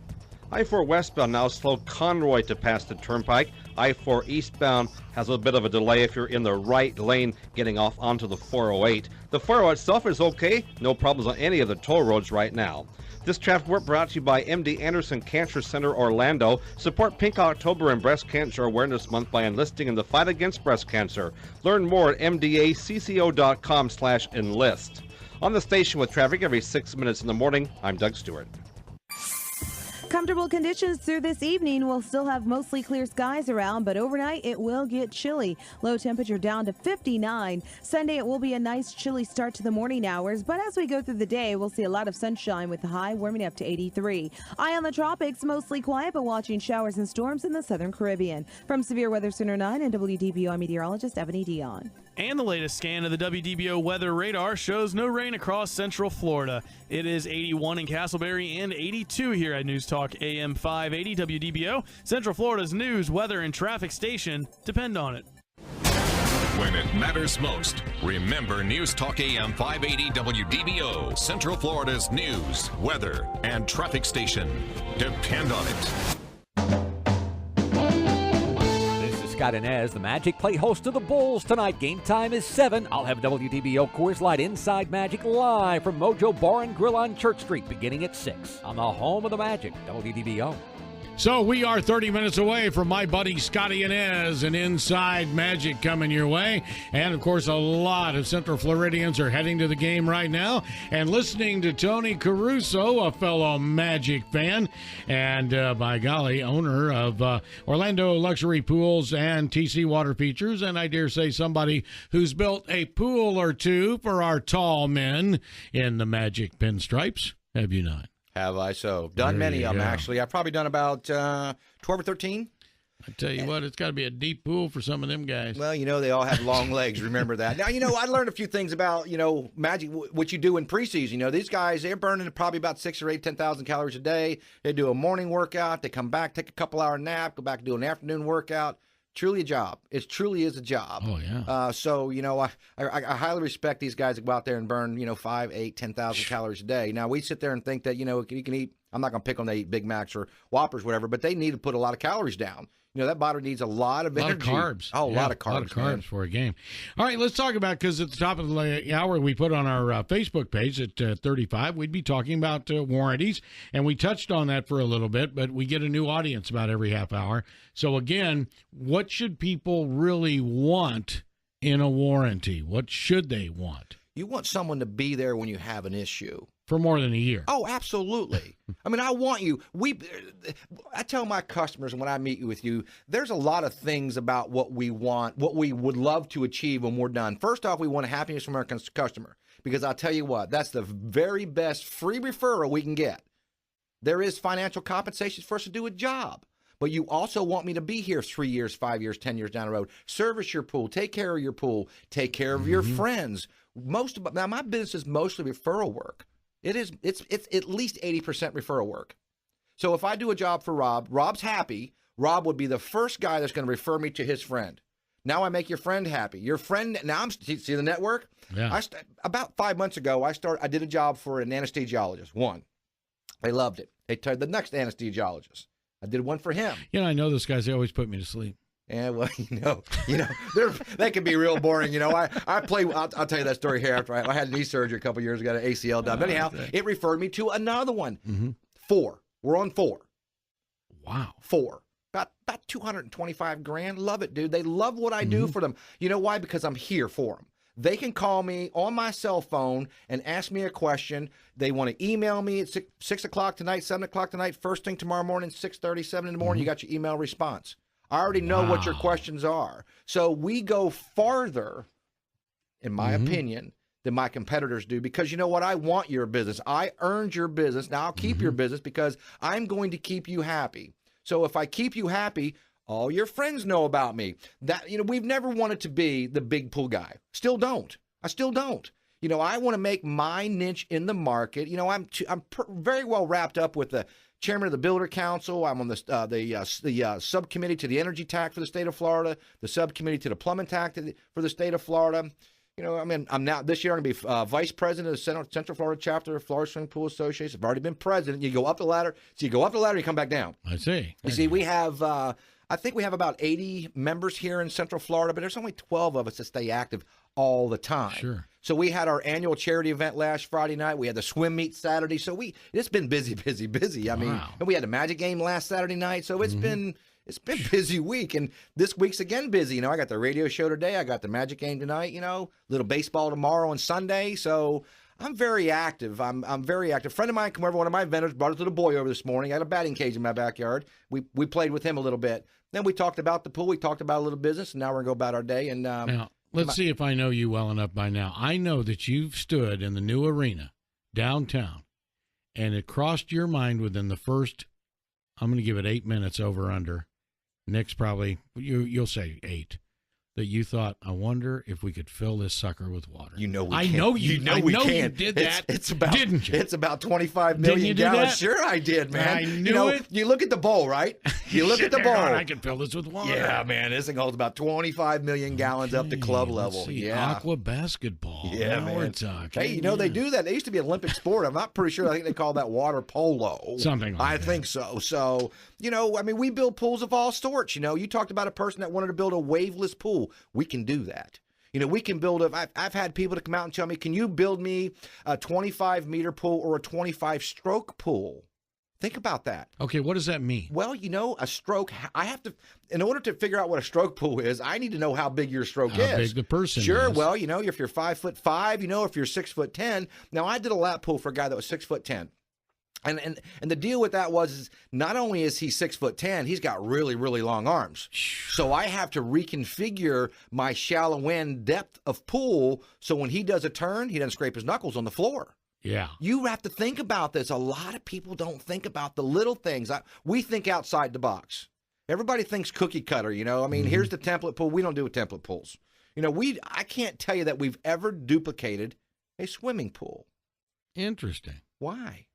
I-4 westbound now slow Conroy to pass the turnpike. I-4 eastbound has a bit of a delay if you're in the right lane getting off onto the 408. The 408 itself is okay. No problems on any of the toll roads right now. This traffic report brought to you by MD Anderson Cancer Center Orlando. Support Pink October and Breast Cancer Awareness Month by enlisting in the fight against breast cancer. Learn more at mdacco.com/enlist. On the station with traffic every 6 minutes in the morning, I'm Doug Stewart. Comfortable conditions through this evening. We'll still have mostly clear skies around, but overnight it will get chilly. Low temperature down to 59. Sunday it will be a nice chilly start to the morning hours, but as we go through the day, we'll see a lot of sunshine with the high warming up to 83. Eye on the tropics, mostly quiet, but watching showers and storms in the southern Caribbean. From Severe Weather Center 9 and WDBO meteorologist Ebony Dion. And the latest scan of the WDBO weather radar shows no rain across central Florida. It is 81 in Castleberry and 82 here at News Talk AM 580 WDBO. Central Florida's news, weather, and traffic station depend on it. When it matters most, remember News Talk AM 580 WDBO, Central Florida's news, weather, and traffic station. Depend on it. Scott Inez, the Magic play host to the Bulls tonight. Game time is 7. I'll have WDBO Coors Light Inside Magic live from Mojo Bar and Grill on Church Street beginning at 6 on the home of the Magic, WDBO. So we are 30 minutes away from my buddy Scotty Inez and Inside Magic coming your way. And, of course, a lot of Central Floridians are heading to the game right now and listening to Tony Caruso, a fellow Magic fan and, by golly, owner of Orlando Luxury Pools and TC Water Features. And I dare say somebody who's built a pool or two for our tall men in the Magic pinstripes. Have you not? Have I so? Done There many you of them, go. actually. I've probably done about 12 or 13. I tell you what, it's got to be a deep pool for some of them guys. Well, they all have long legs. Remember that. Now, I learned a few things about, Magic, what you do in preseason. These guys, they're burning probably about 6 or 8, 10,000 calories a day. They do a morning workout. They come back, take a couple-hour nap, go back and do an afternoon workout. Truly a job. It truly is a job. Oh, yeah. So, I highly respect these guys that go out there and burn, 5, 8, 10,000 calories a day. Now, we sit there and think that, you can eat, I'm not going to pick on they eat Big Macs or Whoppers, whatever, but they need to put a lot of calories down. That body needs a lot of energy. A lot of carbs. Oh, a lot of carbs. A lot of carbs for a game. All right, let's talk about, because at the top of the hour we put on our Facebook page at 35, we'd be talking about warranties, and we touched on that for a little bit, but we get a new audience about every half hour. So again, what should people really want in a warranty? What should they want? You want someone to be there when you have an issue. For more than a year. Oh, absolutely. I mean, I want you. I tell my customers when I meet with you, there's a lot of things about what we want, what we would love to achieve when we're done. First off, we want happiness from our customer, because I'll tell you what, that's the very best free referral we can get. There is financial compensation for us to do a job. But you also want me to be here 3 years, 5 years, 10 years down the road. Service your pool, take care of your pool, take care of your friends. Now, my business is mostly referral work. It's at least 80% referral work. So if I do a job for Rob, Rob's happy. Rob would be the first guy that's going to refer me to his friend. Now I make your friend happy. Your friend, now see the network? Yeah. About 5 months ago, I did a job for an anesthesiologist. One. They loved it. They told the next anesthesiologist. I did one for him. I know those guys, they always put me to sleep. Yeah, well, they can be real boring. I'll tell you that story here after I had knee surgery a couple years ago, got an ACL done. But anyhow, it referred me to another one. Mm-hmm. 4. We're on 4. Wow. 4. About $225,000. Love it, dude. They love what I do for them. You know why? Because I'm here for them. They can call me on my cell phone and ask me a question. They want to email me at 6 o'clock tonight, 7 o'clock tonight, first thing tomorrow morning, 6:30, 7 in the morning. You got your email response. I already know what your questions are. So we go farther, in my opinion, than my competitors do, because you know what? I want your business. I earned your business. Now I'll keep your business because I'm going to keep you happy. So if I keep you happy, all your friends know about me. That we've never wanted to be the big pool guy. Still don't. I still don't. I want to make my niche in the market. I'm very well wrapped up with the chairman of the Builder Council. I'm on the subcommittee to the energy tax for the state of Florida, the subcommittee to the plumbing tax for the state of Florida. I'm now this year I'm going to be vice president of the Central Florida chapter of Florida Swimming Pool Association. I've already been president. You go up the ladder. So you go up the ladder, you come back down. I see. You see, we have I think we have about 80 members here in Central Florida, but there's only 12 of us that stay active all the time. Sure. So we had our annual charity event last Friday night. We had the swim meet Saturday. So it's been busy. I mean, and we had a Magic game last Saturday night. So it's been busy week, and this week's again busy. I got the radio show today. I got the Magic game tonight. Little baseball tomorrow and Sunday. So I'm very active. I'm very active. A friend of mine, come over, one of my vendors, brought it to the boy over this morning. I had a batting cage in my backyard. We played with him a little bit. Then we talked about the pool. We talked about a little business, and now we're going to go about our day. And now, let's see if I know you well enough by now. I know that you've stood in the new arena downtown, and it crossed your mind within the first, I'm going to give it 8 minutes over under. Nick's probably, you'll say 8. That you thought, I wonder if we could fill this sucker with water. You know we I can. know you. You know I we know can. you did that. It's about, didn't you? It's about 25 million Didn't you do gallons. that? Sure, I did, man. I knew it. You look at the bowl, right? You look at the bowl. I can fill this with water. Yeah, man. This thing holds about 25 million gallons up to club level. See, yeah. Aqua basketball. Yeah, now man. we're talking. Hey, they do that. They used to be an Olympic sport. I'm not pretty sure. I think they call that water polo. Something like I that. think so. So, we build pools of all sorts. You talked about a person that wanted to build a waveless pool. We can do that. We can build I've had people to come out and tell me, can you build me a 25-meter pool or a 25-stroke pool? Think about that. Okay, what does that mean? Well, a stroke, in order to figure out what a stroke pool is, I need to know how big your stroke is. How big the person Sure, is. well, if you're 5'5", if you're 6'10". Now, I did a lap pool for a guy that was 6'10". And the deal with that is not only is he 6'10", he's got really, really long arms. So I have to reconfigure my shallow end depth of pool so when he does a turn, he doesn't scrape his knuckles on the floor. Yeah. You have to think about this. A lot of people don't think about the little things. We think outside the box. Everybody thinks cookie cutter, Here's the template pool. We don't do template pools. I can't tell you that we've ever duplicated a swimming pool. Interesting. Why?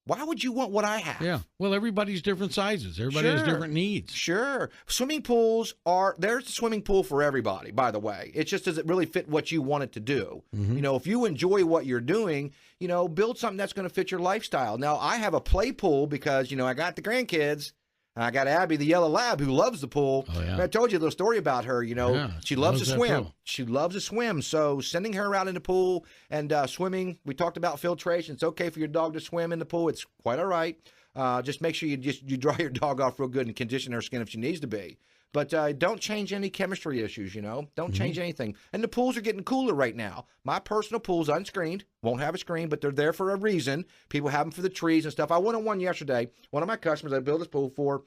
Why would you want what I have? Yeah. Well, everybody's different sizes. Everybody has different needs. Sure. Swimming pools there's a swimming pool for everybody, by the way. It just doesn't really fit what you want it to do. Mm-hmm. If you enjoy what you're doing, build something that's going to fit your lifestyle. Now, I have a play pool because, I got the grandkids. I got Abby, the yellow lab, who loves the pool. Oh, yeah. I told you a little story about her. She loves to swim. Pool. She loves to swim. So sending her out in the pool and swimming, we talked about filtration. It's okay for your dog to swim in the pool. It's quite all right. Just make sure you dry your dog off real good and condition her skin if she needs to be. But don't change any chemistry issues, Don't change anything. And the pools are getting cooler right now. My personal pool's unscreened. Won't have a screen, but they're there for a reason. People have them for the trees and stuff. I went on one yesterday. One of my customers I built this pool for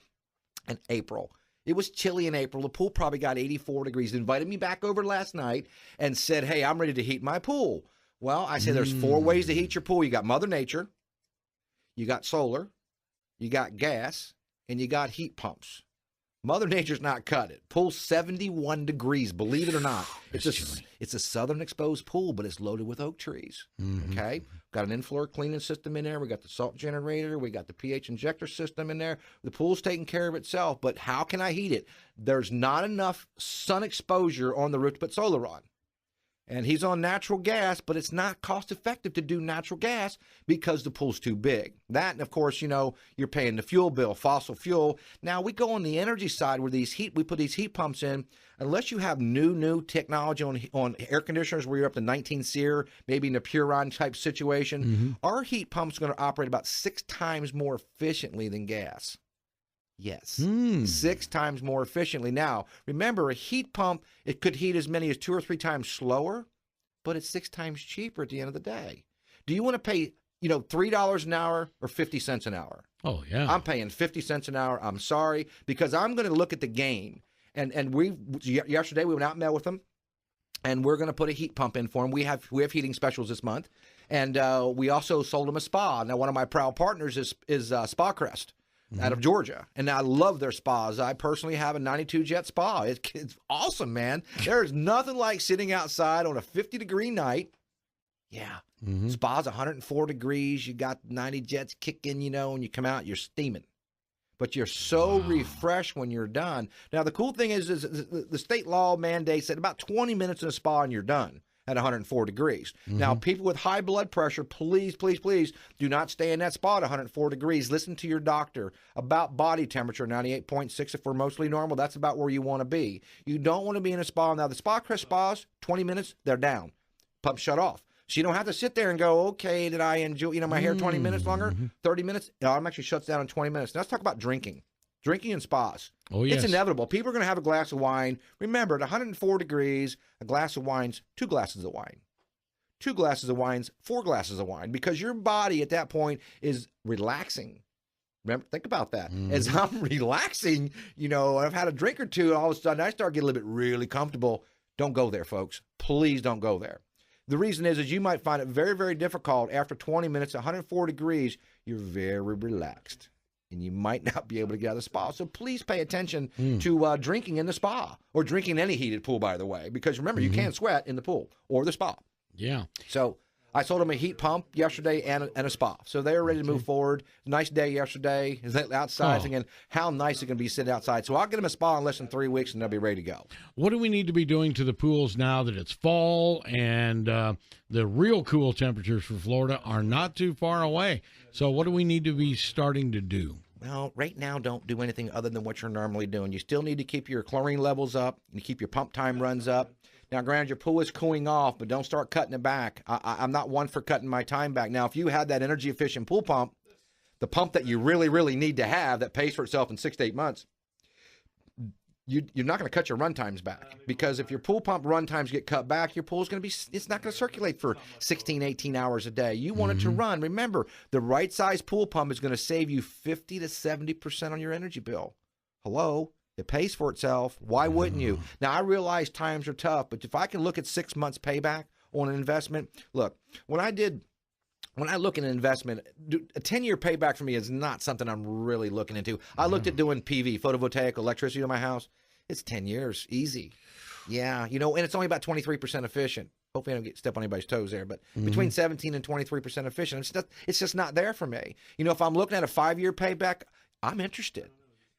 in April. It was chilly in April. The pool probably got 84 degrees. They invited me back over last night and said, hey, I'm ready to heat my pool. Well, I said there's 4 ways to heat your pool. You got Mother Nature, you got solar, you got gas, and you got heat pumps. Mother Nature's not cut it. Pool's 71 degrees, believe it or not. It's a southern exposed pool, but it's loaded with oak trees. Mm-hmm. Okay? Got an in-floor cleaning system in there. We got the salt generator. We got the pH injector system in there. The pool's taking care of itself, but how can I heat it? There's not enough sun exposure on the roof to put solar on. And he's on natural gas, but it's not cost effective to do natural gas because the pool's too big. That, and of course, you're paying the fuel bill, fossil fuel. Now we go on the energy side where we put these heat pumps in. Unless you have new technology on air conditioners where you're up to 19 SEER, maybe in a Puron type situation, our heat pump's going to operate about 6 times more efficiently than gas. Yes, 6 times more efficiently. Now, remember, a heat pump, it could heat as many as 2 or 3 times slower, but it's 6 times cheaper at the end of the day. Do you want to pay, $3 an hour or 50 cents an hour? Oh, yeah. I'm paying 50 cents an hour. I'm sorry, because I'm going to look at the gain. And yesterday we went out and met with them, and we're going to put a heat pump in for them. We have heating specials this month, and we also sold them a spa. Now, one of my proud partners is Spa Crest. Out of Georgia. And I love their spas. I personally have a 92 jet spa. It's awesome, man. There's nothing like sitting outside on a 50-degree night. Yeah. Spa's 104 degrees. You got 90 jets kicking, and you come out, you're steaming. But you're so refreshed when you're done. Now, the cool thing is the state law mandates that about 20 minutes in a spa and you're done at 104 degrees. Now, people with high blood pressure, please, please, please do not stay in that spa at 104 degrees. Listen to your doctor about body temperature, 98.6 if we're mostly normal. That's about where you want to be. You don't want to be in a spa. Now, the Spa Crest spas, 20 minutes, they're down. Pump shut off. So you don't have to sit there and go, okay, did I enjoy, my hair 20 minutes longer, 30 minutes? It automatically shuts down in 20 minutes. Now, let's talk about drinking. Drinking in spas. Oh, yes. It's inevitable. People are going to have a glass of wine. Remember, at 104 degrees, a glass of wine's 2 glasses of wine. 2 glasses of wines, 4 glasses of wine, because your body at that point is relaxing. Remember, think about that. As I'm relaxing, I've had a drink or two, and all of a sudden I start getting a little bit really comfortable. Don't go there, folks. Please don't go there. The reason is you might find it very, very difficult after 20 minutes, 104 degrees, you're very relaxed, and you might not be able to get out of the spa. So please pay attention to drinking in the spa, or drinking any heated pool, by the way, because remember, you can sweat in the pool or the spa. Yeah. So I sold them a heat pump yesterday and a spa. So they're ready to move forward. Nice day yesterday. Outside thinking, how nice it's going to be sitting outside. So I'll get them a spa in less than 3 weeks, and they'll be ready to go. What do we need to be doing to the pools now that it's fall and the real cool temperatures for Florida are not too far away? So what do we need to be starting to do? Well, right now, don't do anything other than what you're normally doing. You still need to keep your chlorine levels up. You keep your pump time runs up. Now, granted, your pool is cooling off, but don't start cutting it back. I'm not one for cutting my time back. Now, if you had that energy-efficient pool pump, the pump that you really, really need to have that pays for itself in 6 to 8 months, you're not going to cut your run times back, because if your pool pump run times get cut back, your pool's going to be, it's not going to circulate for 16, 18 hours a day. You want it to run. Remember, the right size pool pump is going to save you 50 to 70% on your energy bill. Hello? It pays for itself. Why wouldn't you? Now, I realize times are tough, but if I can look at 6 months payback on an investment, look, when I look at an investment, a 10-year payback for me is not something I'm really looking into. I looked at doing PV, photovoltaic electricity in my house. It's 10 years, easy. Yeah, and it's only about 23% efficient. Hopefully I don't step on anybody's toes there, but between 17 and 23% efficient, it's just not there for me. If I'm looking at a 5-year payback, I'm interested.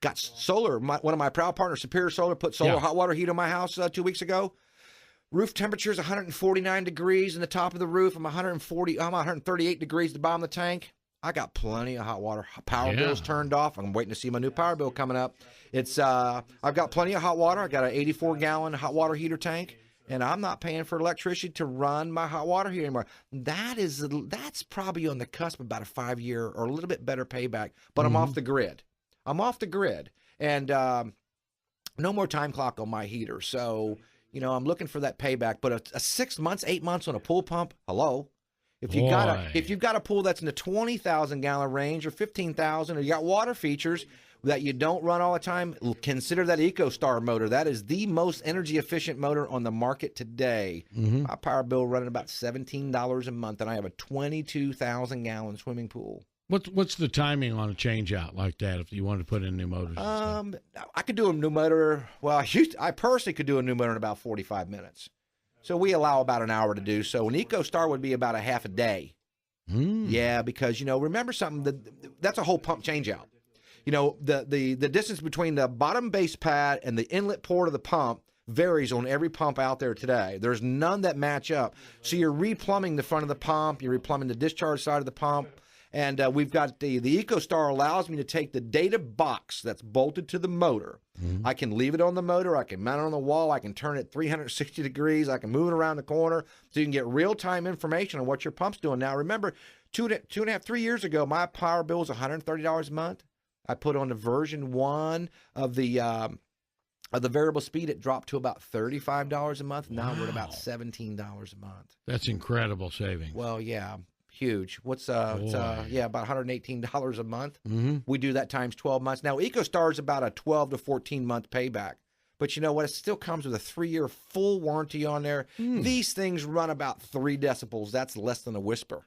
Got solar. One of my proud partners, Superior Solar, put solar hot water heat on my house 2 weeks ago. Roof temperature is 149 degrees in the top of the roof. I'm 138 degrees at the bottom of the tank. I got plenty of hot water. Power bill's turned off. I'm waiting to see my new power bill coming up. I've got plenty of hot water. I got an 84-gallon hot water heater tank, and I'm not paying for electricity to run my hot water heater anymore. That's probably on the cusp of about a 5-year or a little bit better payback, but I'm off the grid. And no more time clock on my heater. So, I'm looking for that payback. But a 6 months, 8 months on a pool pump, hello. If you've got a pool that's in the 20,000 gallon range or 15,000, or you got water features that you don't run all the time, consider that EcoStar motor. That is the most energy efficient motor on the market today. My power bill running about $17 a month, and I have a 22,000 gallon swimming pool. What's the timing on a change out like that if you wanted to put in new motors? I could do a new motor. Well, I personally could do a new motor in about 45 minutes. So we allow about an hour to do so. An EcoStar would be about a half a day. Yeah, because, remember something, that's a whole pump change out. The distance between the bottom base pad and the inlet port of the pump varies on every pump out there today. There's none that match up. So you're replumbing the front of the pump, you're replumbing the discharge side of the pump. And we've got the EcoStar allows me to take the data box that's bolted to the motor. I can leave it on the motor. I can mount it on the wall. I can turn it 360 degrees. I can move it around the corner so you can get real-time information on what your pump's doing. Now, remember, 3 years ago, my power bill was $130 a month. I put on the version 1 of the variable speed. It dropped to about $35 a month. Now we're at about $17 a month. That's incredible savings. Well, yeah. Huge. It's about $118 a month. We do that times 12 months. Now, EcoStar is about a 12 to 14 month payback. But you know what? It still comes with a 3-year full warranty on there. These things run about 3 decibels. That's less than a whisper.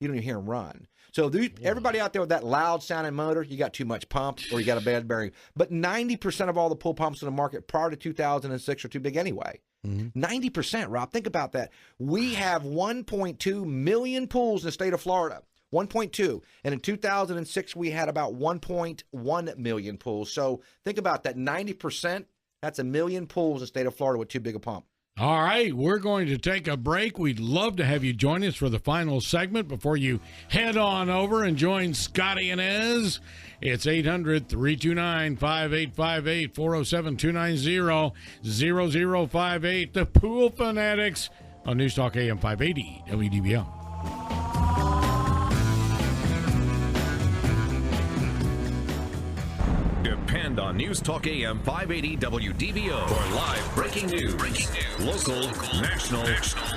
You don't even hear them run. So everybody out there with that loud sounding motor, you got too much pump or you got a bad bearing. But 90% of all the pool pumps in the market prior to 2006 are too big anyway. 90%, Rob. Think about that. We have 1.2 million pools in the state of Florida. 1.2. And in 2006, we had about 1.1 million pools. So think about that. 90%, that's a million pools in the state of Florida with too big a pump. All right, we're going to take a break. We'd love to have you join us for the final segment before you head on over and join Scotty and Ez. It's 800-329-5858, 407-290-0058. The Pool Fanatics on News Talk AM 580 WDBO. Depend on News Talk AM 580 WDBO for live breaking news, local, national,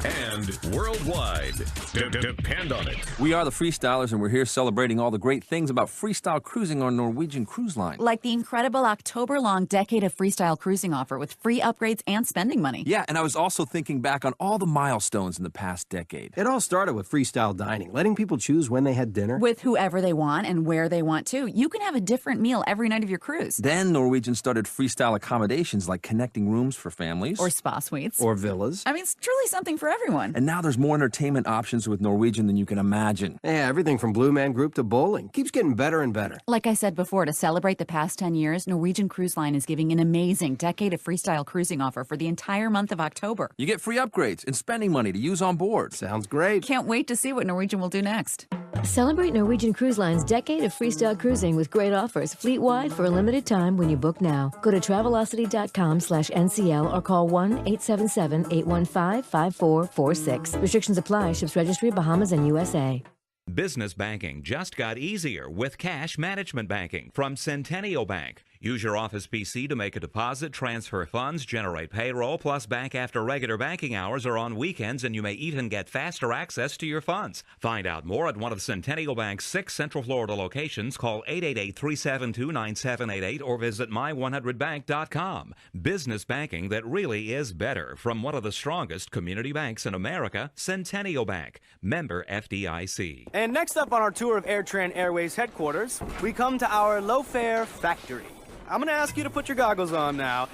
and worldwide. Depend on it. We are the Freestylers, and we're here celebrating all the great things about freestyle cruising on Norwegian Cruise Line. Like the incredible October-long Decade of Freestyle Cruising offer with free upgrades and spending money. Yeah, and I was also thinking back on all the milestones in the past decade. It all started with freestyle dining, letting people choose when they had dinner. With whoever they want and where they want to. You can have a different meal every night of your cruise. Then Norwegian started freestyle accommodations like connecting rooms for families. Or spa suites. Or villas. I mean, it's truly something for everyone. And now there's more entertainment options with Norwegian than you can imagine. Yeah, everything from Blue Man Group to bowling. Keeps getting better and better. Like I said before, to celebrate the past 10 years, Norwegian Cruise Line is giving an amazing Decade of Freestyle Cruising offer for the entire month of October. You get free upgrades and spending money to use on board. Sounds great. Can't wait to see what Norwegian will do next. Celebrate Norwegian Cruise Line's Decade of Freestyle Cruising with great offers fleet-wide for a limited time when you book now. Go to Travelocity.com/NCL or call 1-877-815-5446. Restrictions apply. Ships Registry, Bahamas and USA. Business banking just got easier with cash management banking from Centennial Bank. Use your office PC to make a deposit, transfer funds, generate payroll, plus bank after regular banking hours or on weekends, and you may even get faster access to your funds. Find out more at one of Centennial Bank's 6 Central Florida locations. Call 888-372-9788 or visit my100bank.com. Business banking that really is better from one of the strongest community banks in America, Centennial Bank. Member FDIC. And next up on our tour of AirTran Airways headquarters, we come to our low-fare factory. I'm going to ask you to put your goggles on now.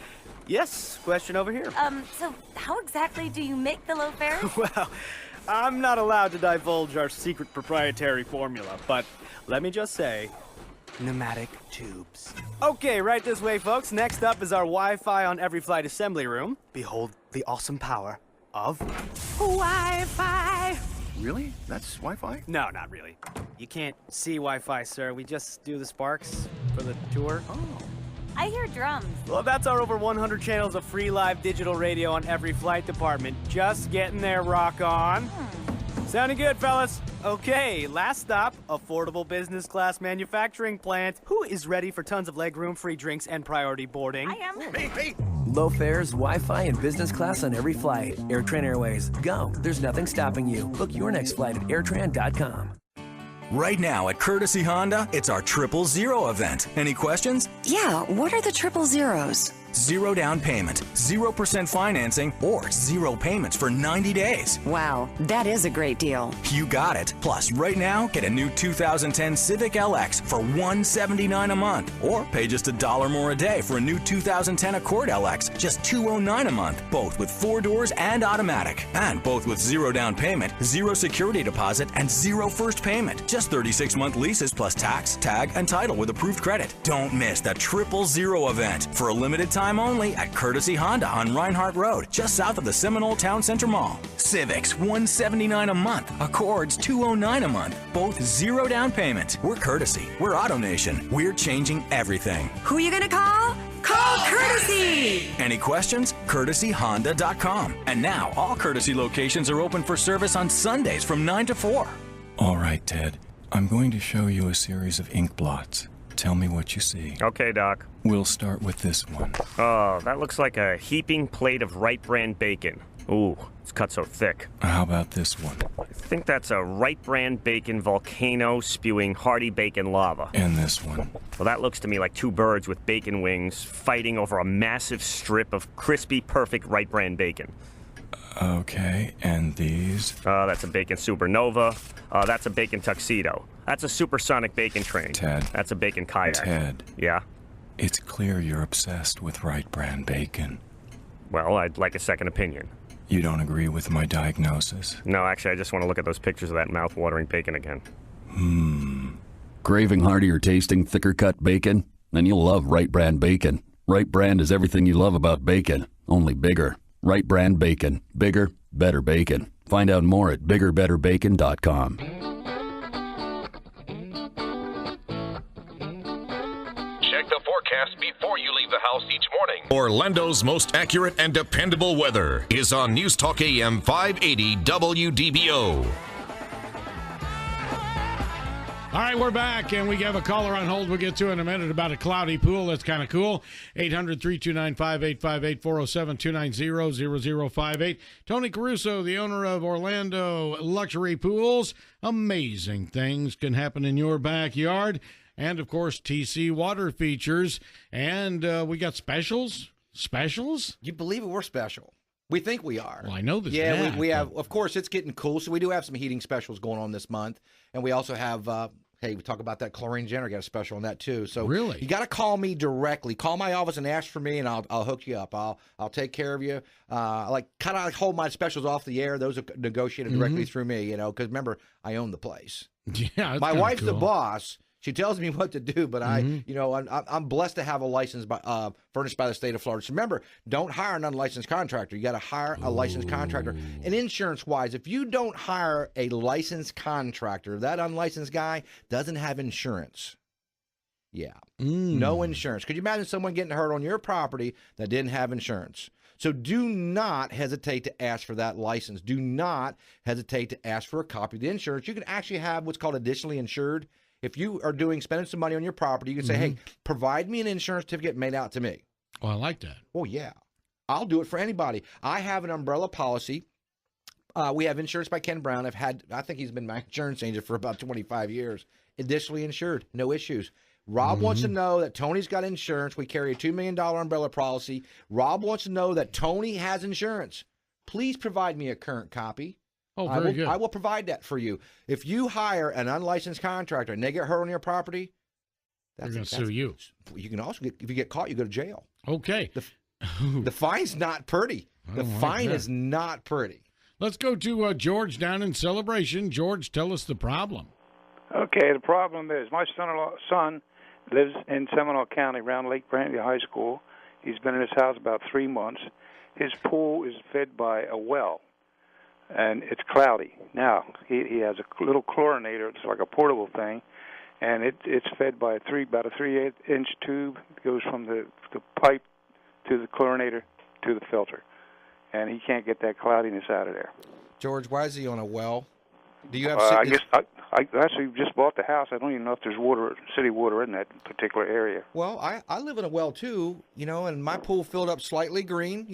Yes, question over here. So how exactly do you make the low fares? Well, I'm not allowed to divulge our secret proprietary formula, but let me just say, pneumatic tubes. Okay, right this way, folks. Next up is our Wi-Fi on every flight assembly room. Behold the awesome power of Wi-Fi. Really? That's Wi-Fi? No, not really. You can't see Wi-Fi, sir. We just do the sparks for the tour. Oh. I hear drums. Well, that's our over 100 channels of free live digital radio on every flight department. Just getting there, rock on. Sounding good, fellas. Okay, last stop, affordable business class manufacturing plant. Who is ready for tons of legroom, free drinks, and priority boarding? I am. Hey. Low fares, Wi-Fi, and business class on every flight. AirTran Airways. Go. There's nothing stopping you. Book your next flight at airtran.com. Right now at Courtesy Honda, it's our 000 event. Any questions? Yeah, what are the 000s? 0 down payment, 0% financing, or 0 payments for 90 days. Wow, that is a great deal. You got it. Plus, right now, get a new 2010 Civic LX for $179 a month. Or pay just $1 more a day for a new 2010 Accord LX, just $209 a month. Both with 4 doors and automatic. And both with 0 down payment, 0 security deposit, and 0 first payment. Just 36-month leases plus tax, tag, and title with approved credit. Don't miss the 000 event for a limited time only at Courtesy Honda on Reinhardt Road, just south of the Seminole Town Center Mall. Civics, $179 a month. Accords, $209 a month. Both 0 down payment. We're Courtesy. We're AutoNation. We're changing everything. Who are you gonna call? Call Courtesy! Any questions? CourtesyHonda.com. And now, all Courtesy locations are open for service on Sundays from 9 to 4. All right, Ted. I'm going to show you a series of ink blots. Tell me what you see. Okay, Doc. We'll start with this one. Oh, that looks like a heaping plate of Wright Brand bacon. Ooh, it's cut so thick. How about this one? I think that's a Wright Brand bacon volcano spewing hearty bacon lava. And this one? Well, that looks to me like 2 birds with bacon wings fighting over a massive strip of crispy, perfect Wright Brand bacon. Okay, and these? That's a bacon supernova. That's a bacon tuxedo. That's a supersonic bacon train. Ted. That's a bacon kayak. Ted. Yeah? It's clear you're obsessed with Wright Brand bacon. Well, I'd like a second opinion. You don't agree with my diagnosis? No, actually, I just want to look at those pictures of that mouth-watering bacon again. Craving heartier tasting, thicker cut bacon? Then you'll love Wright Brand bacon. Wright Brand is everything you love about bacon, only bigger. Wright Brand bacon. Bigger, better bacon. Find out more at biggerbetterbacon.com. Check the forecast before you leave the house each morning. Orlando's most accurate and dependable weather is on News Talk AM 580 WDBO. All right, we're back, and we have a caller on hold we'll get to in a minute about a cloudy pool. That's kind of cool. 800-329-5858, 407-290-0058. Tony Caruso, the owner of Orlando Luxury Pools. Amazing things can happen in your backyard. And, of course, TC Water Features. And we got specials. Specials? You believe it? We're special. We think we are. Well, I know this. Yeah, we have. Of course, it's getting cool, so we do have some heating specials going on this month. And we also have, we talk about that chlorine generator, got a special on that too. So really, you got to call me directly. Call my office and ask for me, and I'll hook you up. I'll take care of you. Kind of hold my specials off the air. Those are negotiated directly through me, because remember, I own the place. Yeah, my wife's the boss. She tells me what to do, but I'm blessed to have a license furnished by the state of Florida. So remember, don't hire an unlicensed contractor. You got to hire a licensed contractor. And insurance-wise, if you don't hire a licensed contractor, that unlicensed guy doesn't have insurance. Yeah, no insurance. Could you imagine someone getting hurt on your property that didn't have insurance? So do not hesitate to ask for that license. Do not hesitate to ask for a copy of the insurance. You can actually have what's called additionally insured. If you are spending some money on your property, you can say, hey, provide me an insurance certificate made out to me. Oh, I like that. Oh, yeah. I'll do it for anybody. I have an umbrella policy. We have insurance by Ken Brown. I think he's been my insurance agent for about 25 years. Additionally insured, no issues. Rob wants to know that Tony's got insurance. We carry a $2 million umbrella policy. Rob wants to know that Tony has insurance. Please provide me a current copy. Oh, very good. I will provide that for you. If you hire an unlicensed contractor and they get hurt on your property, they're going to sue you. You can also if you get caught, you go to jail. Okay. The fine's not pretty. The fine is not pretty. Let's go to George down in Celebration. George, tell us the problem. Okay, the problem is my son lives in Seminole County around Lake Brantley High School. He's been in his house about 3 months. His pool is fed by a well, and it's cloudy. Now, he has a little chlorinator. It's like a portable thing, and it's fed by about a 3/8-inch tube. It goes from the pipe to the chlorinator to the filter, and he can't get that cloudiness out of there. George, why is he on a well? Do you have? I guess I actually just bought the house. I don't even know if there's city water in that particular area. Well, I live in a well too, and my pool filled up slightly green,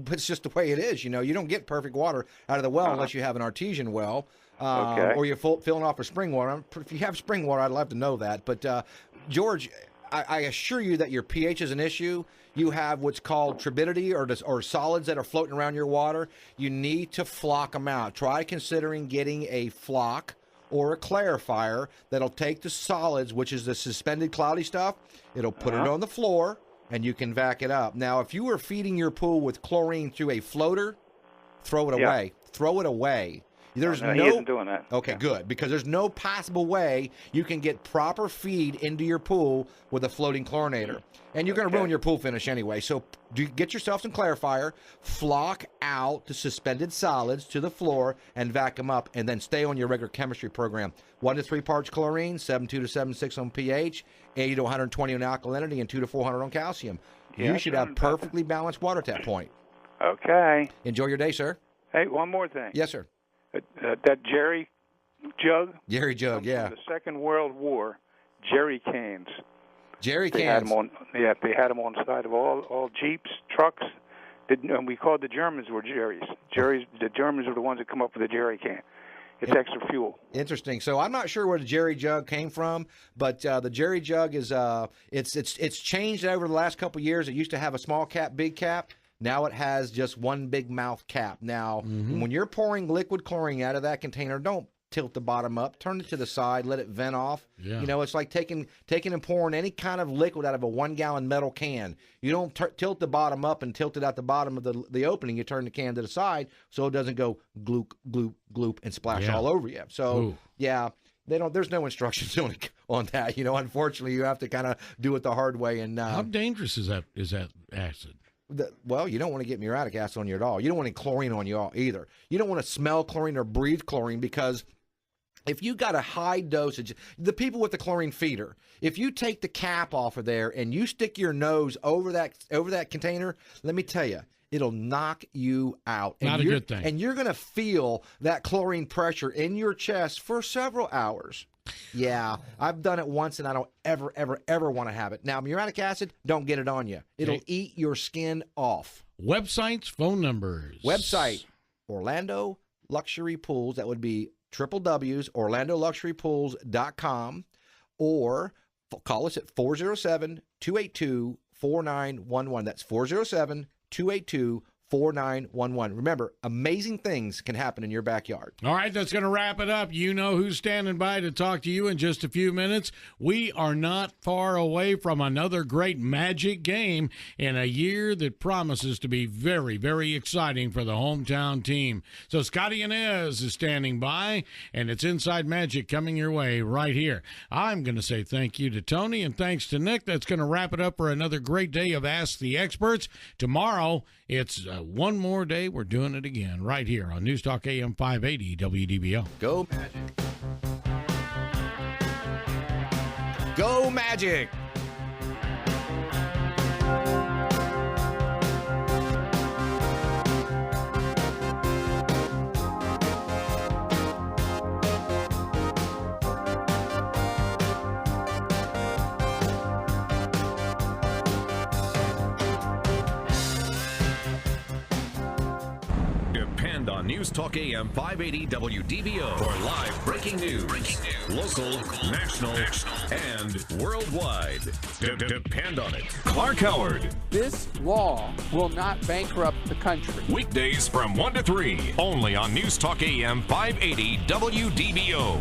but it's just the way it is. You don't get perfect water out of the well unless you have an artesian well, or you're filling off with spring water. If you have spring water, I'd love to know that. But George, I assure you that your pH is an issue. You have what's called turbidity or solids that are floating around your water. You need to flock them out. Try considering getting a flock or a clarifier that'll take the solids, which is the suspended cloudy stuff. It'll put it on the floor, and you can vac it up. Now, if you were feeding your pool with chlorine through a floater, throw it away. Throw it away. There's he isn't doing that. Okay, good, because there's no possible way you can get proper feed into your pool with a floating chlorinator. And you're going to ruin your pool finish anyway. So get yourself some clarifier, flock out the suspended solids to the floor, and vac them up, and then stay on your regular chemistry program. 1 to 3 parts chlorine, 7.2 to 7.6 on pH, 80 to 120 on alkalinity, and 2 to 400 on calcium. Yeah, you should have perfectly balanced water at that point. Okay. Enjoy your day, sir. Hey, one more thing. Yes, sir. That jerry jug. Jerry jug, yeah. From the Second World War, jerry cans. Jerry They cans. had them on the side of all Jeeps, trucks. And we called the Germans were Jerry's. The Germans are the ones that come up with the jerry can. It's extra fuel. Interesting. So I'm not sure where the jerry jug came from, but the jerry jug is it's changed over the last couple of years. It used to have a small cap, big cap. Now it has just one big mouth cap. Now, when you're pouring liquid chlorine out of that container, don't tilt the bottom up. Turn it to the side. Let it vent off. Yeah. It's like taking and pouring any kind of liquid out of a 1-gallon metal can. You don't tilt the bottom up and tilt it out the bottom of the opening. You turn the can to the side so it doesn't go gloop, gloop, gloop, and splash all over you. So, there's no instructions on that. Unfortunately, you have to kind of do it the hard way. And how dangerous is that acid? Well, you don't want to get muriatic acid on you at all. You don't want any chlorine on you either. You don't want to smell chlorine or breathe chlorine, because if you got a high dosage, the people with the chlorine feeder, if you take the cap off of there and you stick your nose over that container, let me tell you, it'll knock you out. Not a good thing. And you're going to feel that chlorine pressure in your chest for several hours. Yeah, I've done it once, and I don't ever want to have it. Now, muriatic acid, don't get it on you. It'll eat your skin off. Websites, phone numbers. Website, Orlando Luxury Pools. That would be www.orlandoluxurypools.com, or call us at 407-282-4911. That's 407-282-4911. Remember, amazing things can happen in your backyard. All right, that's going to wrap it up. You know who's standing by to talk to you in just a few minutes. We are not far away from another great Magic game in a year that promises to be very, very exciting for the hometown team. So Scotty Inez is standing by, and it's Inside Magic coming your way right here. I'm going to say thank you to Tony, and thanks to Nick. That's going to wrap it up for another great day of Ask the Experts. Tomorrow, it's one more day. We're doing it again right here on News Talk AM 580 WDBO. Go Magic. Go Magic. Depend on News Talk AM 580 WDBO for live breaking news, local, national, and worldwide. Depend on it. Clark Howard. This law will not bankrupt the country. Weekdays from 1 to 3, only on News Talk AM 580 WDBO.